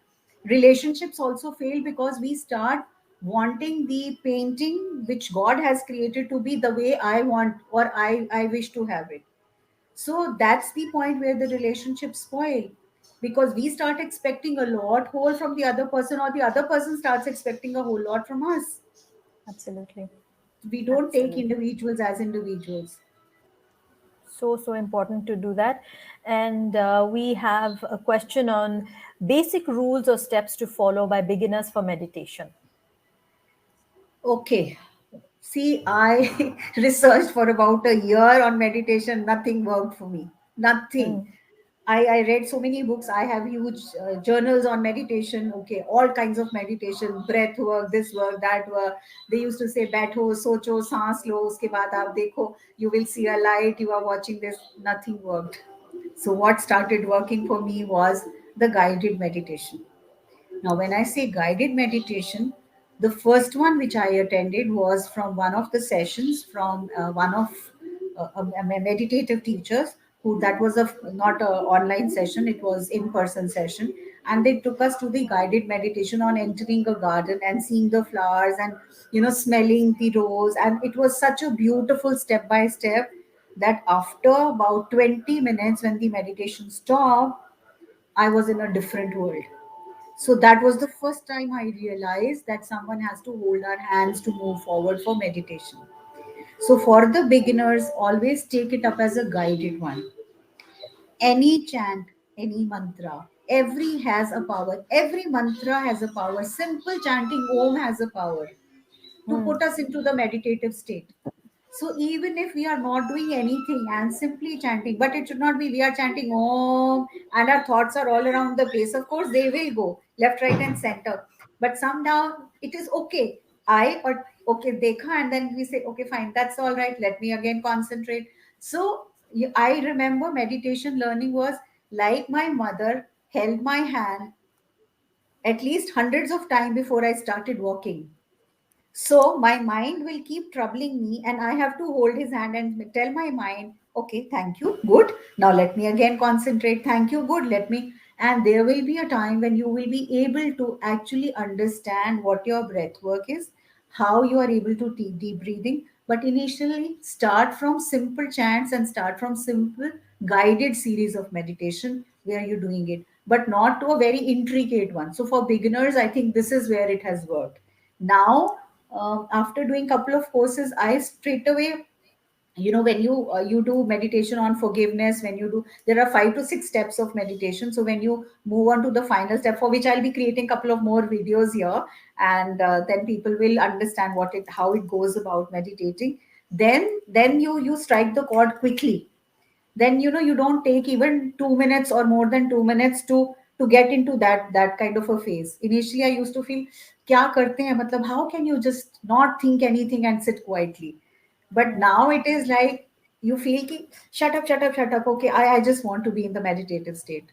relationships also fail because we start wanting the painting which God has created to be the way I want, or I wish to have it. So that's the point where the relationships spoil, because we start expecting a lot whole from the other person, or the other person starts expecting a whole lot from us. Absolutely. We don't take Absolutely. individuals as individuals. So important to do that. And we have a question on basic rules or steps to follow by beginners for meditation. Okay. See, I researched for about a year on meditation. Nothing worked for me. Nothing. Hmm. I read so many books. I have huge journals on meditation. Okay, all kinds of meditation, breath work, this work, that work. They used to say, "Baitho, socho, saans lo, uske baad aap dekho, you will see a light. You are watching this." Nothing worked. So what started working for me was the guided meditation. Now, when I say guided meditation, the first one which I attended was from one of the sessions from one of meditative teachers, who, that was a not a online session, it was in person session, and they took us to the guided meditation on entering a garden and seeing the flowers, and smelling the rose, and it was such a beautiful step by step that after about 20 minutes, when the meditation stopped, I was in a different world. So that was the first time I realized that someone has to hold our hands to move forward for meditation. So for the beginners, always take it up as a guided one. Any chant, any mantra, every has a power. Every mantra has a power. Simple chanting Om has a power to Hmm. put us into the meditative state. So even if we are not doing anything and simply chanting, but it should not be we are chanting Om and our thoughts are all around the place. Of course, they will go left, right, and center. But somehow it is okay. Or okay, dekha, and then we say, okay, fine, that's all right. Let me again concentrate. So I remember meditation learning was like my mother held my hand at least hundreds of times before I started walking. So my mind will keep troubling me, and I have to hold his hand and tell my mind, okay, thank you, good. Now let me again concentrate. Thank you, good. Let me. And there will be a time when you will be able to actually understand what your breath work is, how you are able to deep breathing. But initially, start from simple chants and start from simple guided series of meditation where you're doing it, but not to a very intricate one. So for beginners, I think this is where it has worked. Now, after doing couple of courses, I straight away, when you do meditation on forgiveness, when you do, there are 5 to 6 steps of meditation. So when you move on to the final step, for which I'll be creating couple of more videos here, and then people will understand how it goes about meditating. Then you strike the chord quickly. Then you don't take even 2 minutes or more than 2 minutes to get into that kind of a phase. Initially I used to feel, kya karte hain, matlab how can you just not think anything and sit quietly? But Hmm. now it is like, You feel ki, shut up, shut up, shut up. Okay, I just want to be in the meditative state.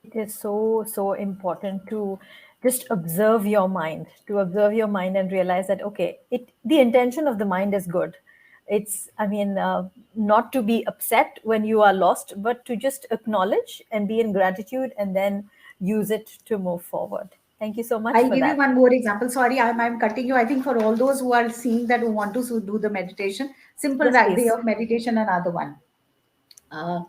It is so, so important to just observe your mind, to observe your mind and realize that, okay, the intention of the mind is good. It's, I mean, not to be upset when you are lost, but to just acknowledge and be in gratitude and then use it to move forward. Thank you so much I'll for give you that. one more example. Sorry, I'm cutting you. I think for all those who are seeing that, who want to do the meditation, simple Yes, way please. of meditation, another one. uh,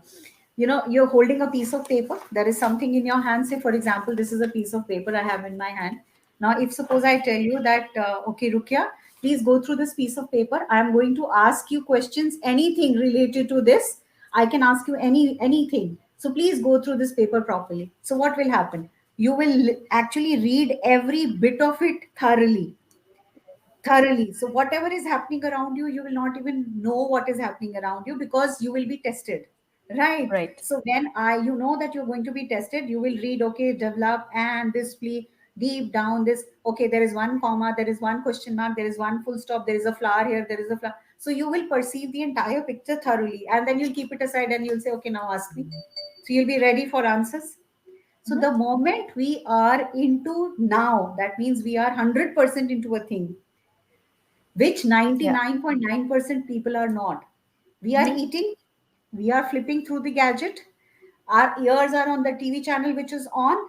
you're holding a piece of paper, there is something in your hand. Say for example, this is a piece of paper I have in my hand. Now if suppose I tell you that, okay Rukia, please go through this piece of paper, I am going to ask you questions, anything related to this. I can ask you anything, so please go through this paper properly. So what will happen? You will actually read every bit of it thoroughly. So whatever is happening around you, you will not even know what is happening around you, because you will be tested, right? Right. So when you know that you're going to be tested, you will read, okay, develop and display deep down this. Okay, there is one comma, there is one question mark, there is one full stop, there is a flower here, there is a flower. So you will perceive the entire picture thoroughly, and then you'll keep it aside and you'll say, okay, now ask me. So you'll be ready for answers. So Mhm. the moment we are into now, that means we are 100% into a thing, which Yeah. 99.9% people are not. We are Mhm. eating, we are flipping through the gadget, our ears are on the TV channel which is on.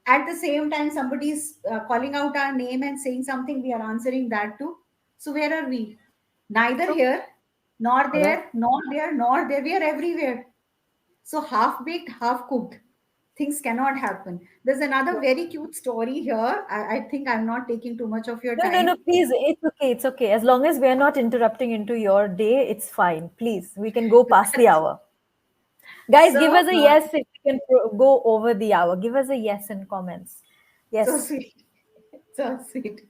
At the same time, somebody is calling out our name and saying something, we are answering that too. So, where are we? Neither True. here, nor Correct. there, nor there, nor there. We are everywhere. So, half baked, half cooked. Things cannot happen. There's another very cute story here. I think I'm not taking too much of your No, no, no, time. please. It's okay. It's okay. As long as we are not interrupting into your day, it's fine. Please, we can go past the hour. Guys, give So, us a yes if we can go over the hour. Give us a yes in comments. so Yes. sweet. So sweet.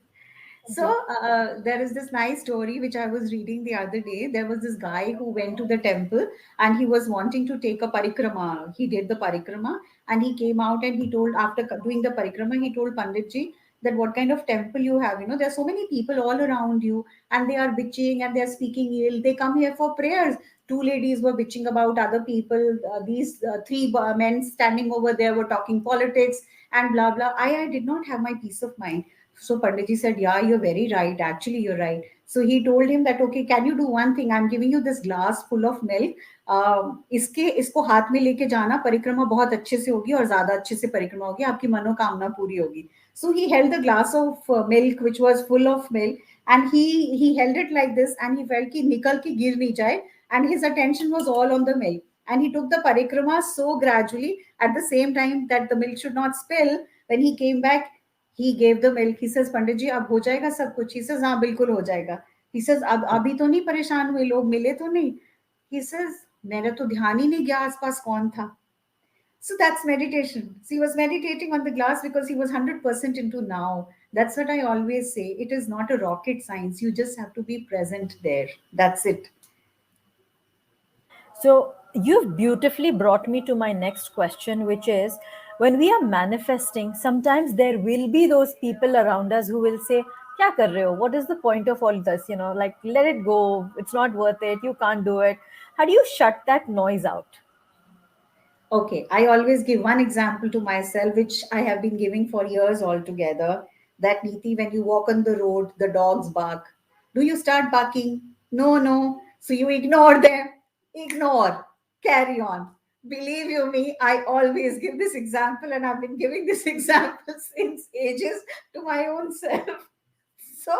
Thank So you. there is this nice story which I was reading the other day. There was this guy who went to the temple and he was wanting to take a parikrama. He did the parikrama and he came out and he told, after doing the parikrama, he told Panditji that what kind of temple you have. You know, there are so many people all around you and they are bitching and they are speaking ill. They come here for prayers. Two ladies were bitching about other people. These three men standing over there were talking politics and blah blah. I did not have my peace of mind. So Panditji said, yeah, you're very right. Actually, you're right. So he told him that, okay, can you do one thing? I'm giving you this glass full of milk. इसको हाथ में लेके जाना, परिक्रमा बहुत अच्छे से होगी और ज्यादा अच्छे से परिक्रमा होगी, आपकी मनोकामना पूरी होगी. So he held the glass of milk which was full of milk, and he held it like this, and he felt कि निकल के गिर नहीं जाए, and his attention was all on the milk, and he took the parikrama so gradually at the same time that the milk should not spill. When he came back, he gave the milk. He says, पंडित जी अब हो जाएगा सब कुछ? He says, हाँ बिल्कुल हो जाएगा. He says, अब अभी तो नहीं परेशान हुए लोग, मिले तो नहीं? He says, मेरा तो ध्यान ही नहीं गया आसपास कौन था. So that's meditation. So he was meditating on the glass because he was 100% into now. That's what I always say. It is not a rocket science. You just have to be present there. That's it. So you've beautifully brought me to my next question, which is when we are manifesting, sometimes there will be those people around us who will say, Kya kar rahe ho? What is the point of all this? You know, like, let it go. It's not worth it. You can't do it. How do you shut that noise out? Okay, I always give one example to myself, which I have been giving for years altogether. That Neeti, when you walk on the road, the dogs bark. Do you start barking? No, no. So you ignore them. Ignore. Carry on. Believe you me, I always give this example, and I've been giving this example since ages to my own self. So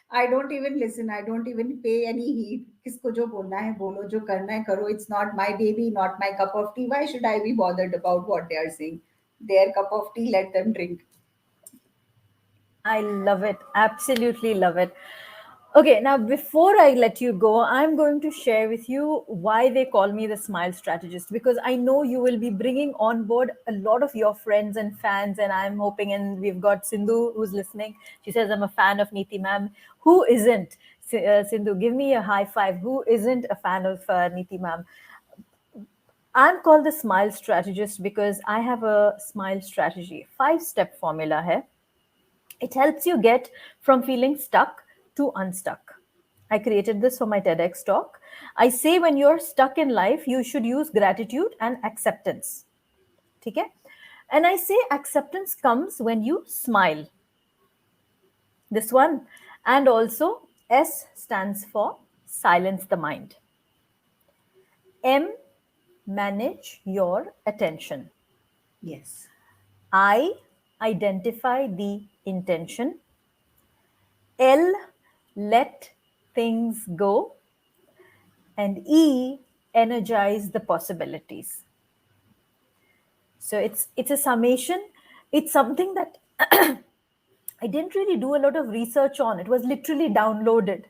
I don't even listen. I don't even pay any heed. किसको जो बोलना है बोलो, जो करना है करो. It's not my baby, not my cup of tea. Why should I be bothered about what they are saying? Their cup of tea, let them drink. I love it. Absolutely love it. Okay, now before I let you go, I'm going to share with you why they call me the smile strategist, because I know you will be bringing on board a lot of your friends and fans. And I'm hoping, and we've got Sindhu who's listening. She says, I'm a fan of Neeti ma'am. Who isn't? Sindhu, give me a high five. Who isn't a fan of Neeti ma'am? I'm called the smile strategist because I have a smile strategy, 5 step formula hai. It helps you get from feeling stuck to unstuck. I created this for my TEDx talk. I say when you're stuck in life, you should use gratitude and acceptance. Okay? And I say acceptance comes when you smile. This one. And also, S stands for silence the mind. M, manage your attention. Yes. I, identify the intention. L, let things go. And E, energize the possibilities. So it's a summation. It's something that I didn't really do a lot of research on. It was literally downloaded.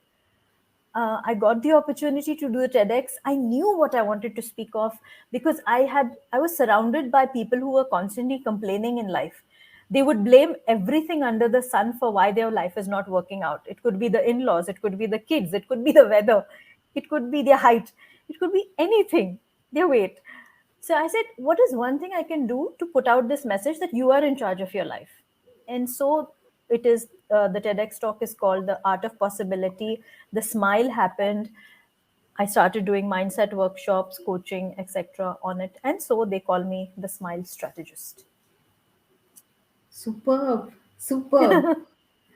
I got the opportunity to do the TEDx. I knew what I wanted to speak of because I was surrounded by people who were constantly complaining in life. They would blame everything under the sun for why their life is not working out. It could be the in-laws, it could be the kids, it could be the weather, it could be their height, it could be anything, their weight. So I said, what is one thing I can do to put out this message that you are in charge of your life? And so it is, the TEDx talk is called The Art of Possibility. The smile happened. I started doing mindset workshops, coaching, etc. on it. And so they call me the smile strategist. Superb. Superb.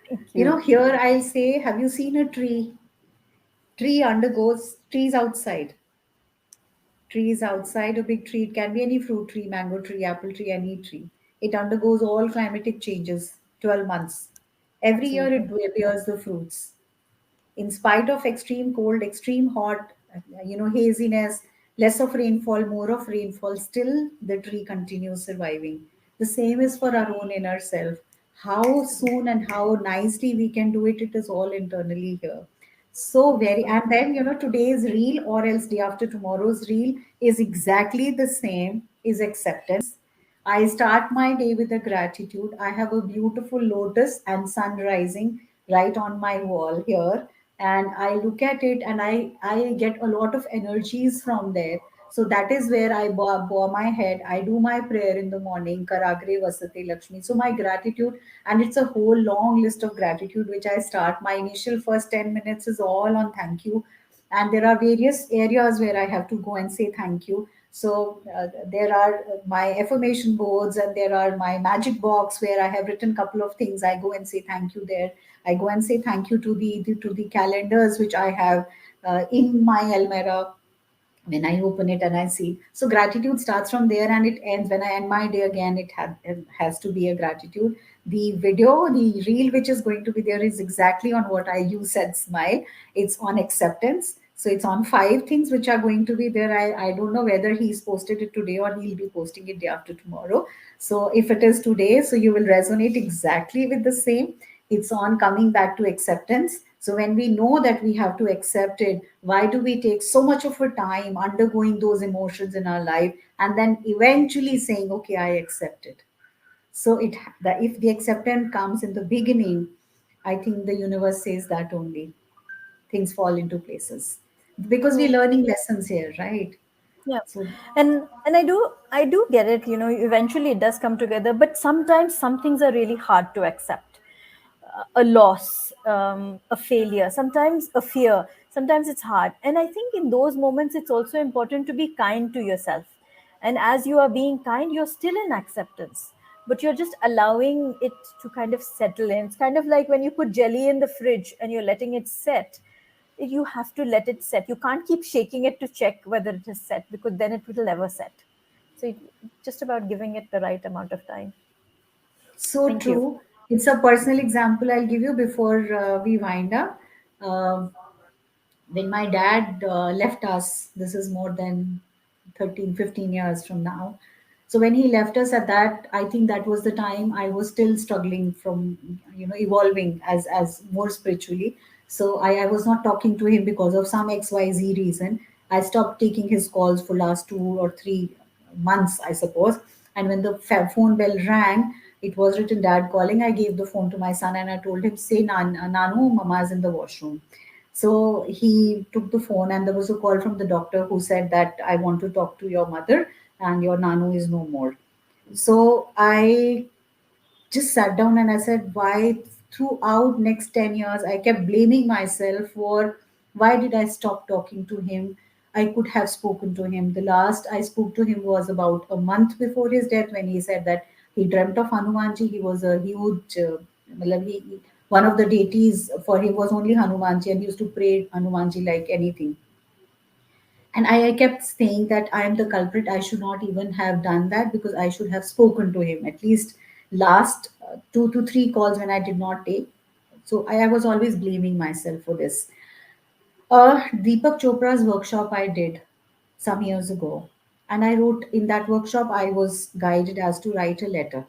Thank You know, you. here I'll say, have you seen a tree? Tree undergoes trees outside. Trees outside, a big tree. It can be any fruit tree, mango tree, apple tree, any tree. It undergoes all climatic changes, 12 months. Every year it Absolutely. bears the fruits. In spite of extreme cold, extreme hot, haziness, less of rainfall, more of rainfall, still the tree continues surviving. The same is for our own inner self. How soon and how nicely we can do it, it is all internally here. So very, and then today's reel or else day after tomorrow's reel is exactly the same, is acceptance. I start my day with a gratitude. I have a beautiful lotus and sun rising right on my wall here. And I look at it and I get a lot of energies from there. So that is where I bow my head. I do my prayer in the morning, Karagre Vasate Lakshmi. So my gratitude, and it's a whole long list of gratitude which I start. My initial first 10 minutes is all on thank you, and there are various areas where I have to go and say thank you. So there are my affirmation boards, and there are my magic box where I have written a couple of things. I go and say thank you there. I go and say thank you to the calendars which I have in my almirah when I open it and I see. So gratitude starts from there and it ends. When I end my day again, it has to be a gratitude. The video, the reel which is going to be there is exactly on what you said, smile. It's on acceptance. So it's on 5 things which are going to be there. I don't know whether he's posted it today or he'll be posting it day after tomorrow. So if it is today, so you will resonate exactly with the same. It's on coming back to acceptance. So when we know that we have to accept it, why do we take so much of a time undergoing those emotions in our life and then eventually saying, okay, I accept it? So if the acceptance comes in the beginning, I think the universe says that only things fall into places because we're True. learning lessons here, right? Yeah. So And I do get it, eventually it does come together, but sometimes some things are really hard to accept. A loss, a failure, sometimes a fear, sometimes it's hard. And I think in those moments, it's also important to be kind to yourself. And as you are being kind, you're still in acceptance, but you're just allowing it to kind of settle in. It's kind of like when you put jelly in the fridge and you're letting it set. You have to let it set. You can't keep shaking it to check whether it is set because then it will never set. So it's just about giving it the right amount of time. so Thank you. true. It's a personal example I'll give you before we wind up. Um when my dad left us, this is more than 13, 15 years from now. So when he left us at that, I think that was the time I was still struggling from, evolving as more spiritually. So I was not talking to him because of some XYZ reason. I stopped taking his calls for last 2 or 3 months, I suppose. And when the phone bell rang, it was written dad calling. I gave the phone to my son and I told him, say, Nanu, Mama is in the washroom. So he took the phone, and there was a call from the doctor who said that I want to talk to your mother, and your Nanu is no more. So I just sat down and I said, why throughout next 10 years I kept blaming myself for Why did I stop talking to him? I could have spoken to him. The last I spoke to him was about a month before his death, when he said that he dreamt of Hanumanji. He was a huge, matlab one of the deities for him was only Hanumanji, and he used to pray Hanumanji like anything. And I kept saying that I am the culprit. I should not even have done that, because I should have spoken to him at least last 2 to 3 calls when I did not take. So I was always blaming myself for this. Deepak Chopra's workshop I did some years ago. And I wrote in that workshop, I was guided as to write a letter.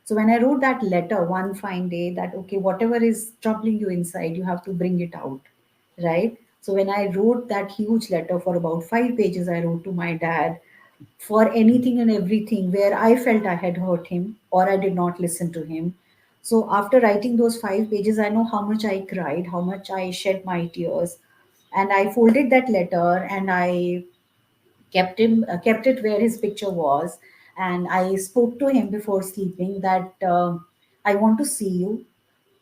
So when I wrote that letter one fine day, that, okay, whatever is troubling you inside, you have to bring it out, right? So when I wrote that huge letter for about 5 pages, I wrote to my dad for anything and everything where I felt I had hurt him or I did not listen to him. So after writing those 5 pages, I know how much I cried, how much I shed my tears. And I folded that letter and I kept it where his picture was, and I spoke to him before sleeping that I want to see you,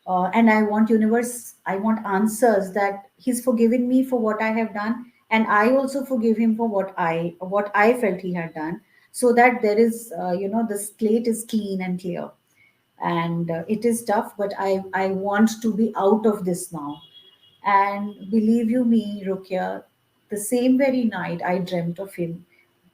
and I want universe, I want answers that he's forgiven me for what I have done, and I also forgive him for what I felt he had done, so that there is, the slate is clean and clear. And it is tough, but I want to be out of this now. And believe you me, Rukia, the same very night I dreamt of him.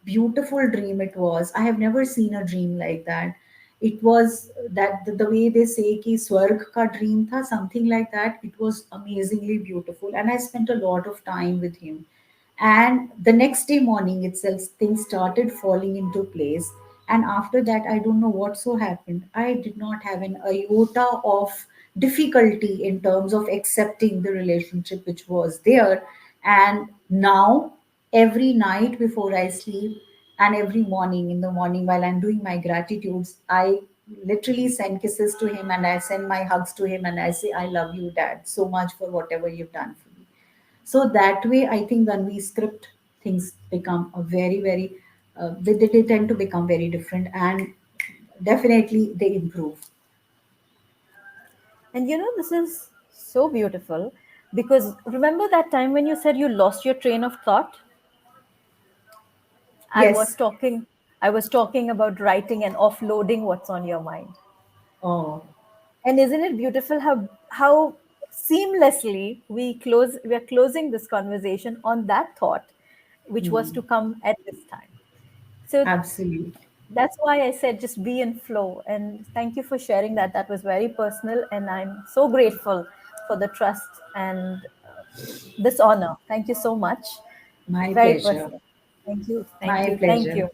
Beautiful dream it was. I have never seen a dream like that. It was that the way they say ki swarg ka dream tha, something like that. It was amazingly beautiful, and I spent a lot of time with him. And the next day morning itself, things started falling into place. And after that, I don't know what so happened. I did not have an iota of difficulty in terms of accepting the relationship which was there. And now, every night before I sleep, and every morning in the morning while I'm doing my gratitudes, I literally send kisses to him, and I send my hugs to him, and I say, I love you, Dad, so much for whatever you've done for me. So that way, I think when we script, things become a very, very, they tend to become very different, and definitely they improve. And this is so beautiful, because remember that time when you said you lost your train of thought? I was Yes. talking I was talking about writing and offloading what's on your mind. Oh, And isn't it beautiful how seamlessly we are closing this conversation on that thought, which was mm, to come at this time. So absolutely. that's why I said just be in flow. And thank you for sharing that. That was very personal, and I'm so grateful for the trust and this honor. Thank you so much. My Very pleasure. personal. Thank you. Thank My you. Thank pleasure. you.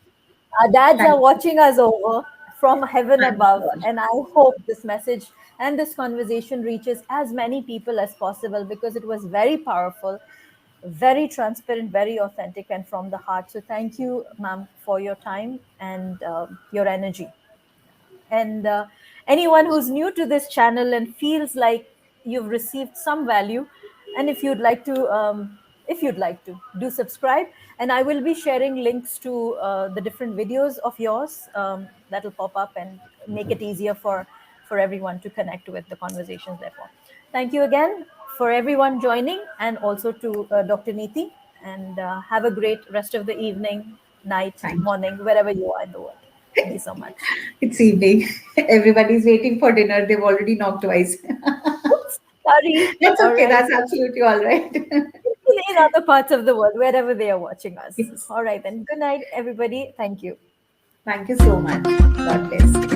Our dads are Thank you. watching us over from heaven Thank above, God. and I hope this message and this conversation reaches as many people as possible, because it was very powerful, very transparent, very authentic, and from the heart. So, thank you, ma'am, for your time and your energy. And anyone who's new to this channel and feels like you've received some value, and if you'd like to do subscribe, and I will be sharing links to the different videos of yours that'll pop up and make it easier for everyone to connect with the conversations. Therefore, thank you again for everyone joining, and also to Dr. Neeti. And have a great rest of the evening, night, Thank you. morning, wherever you are in the world. Thank you so much. It's evening. Everybody's waiting for dinner. They've already knocked twice. Oops, sorry. That's All okay. right. That's absolutely all right. In other parts of the world, wherever they are watching us. Yes. All right, then. Good night, everybody. Thank you. Thank you so much. God bless.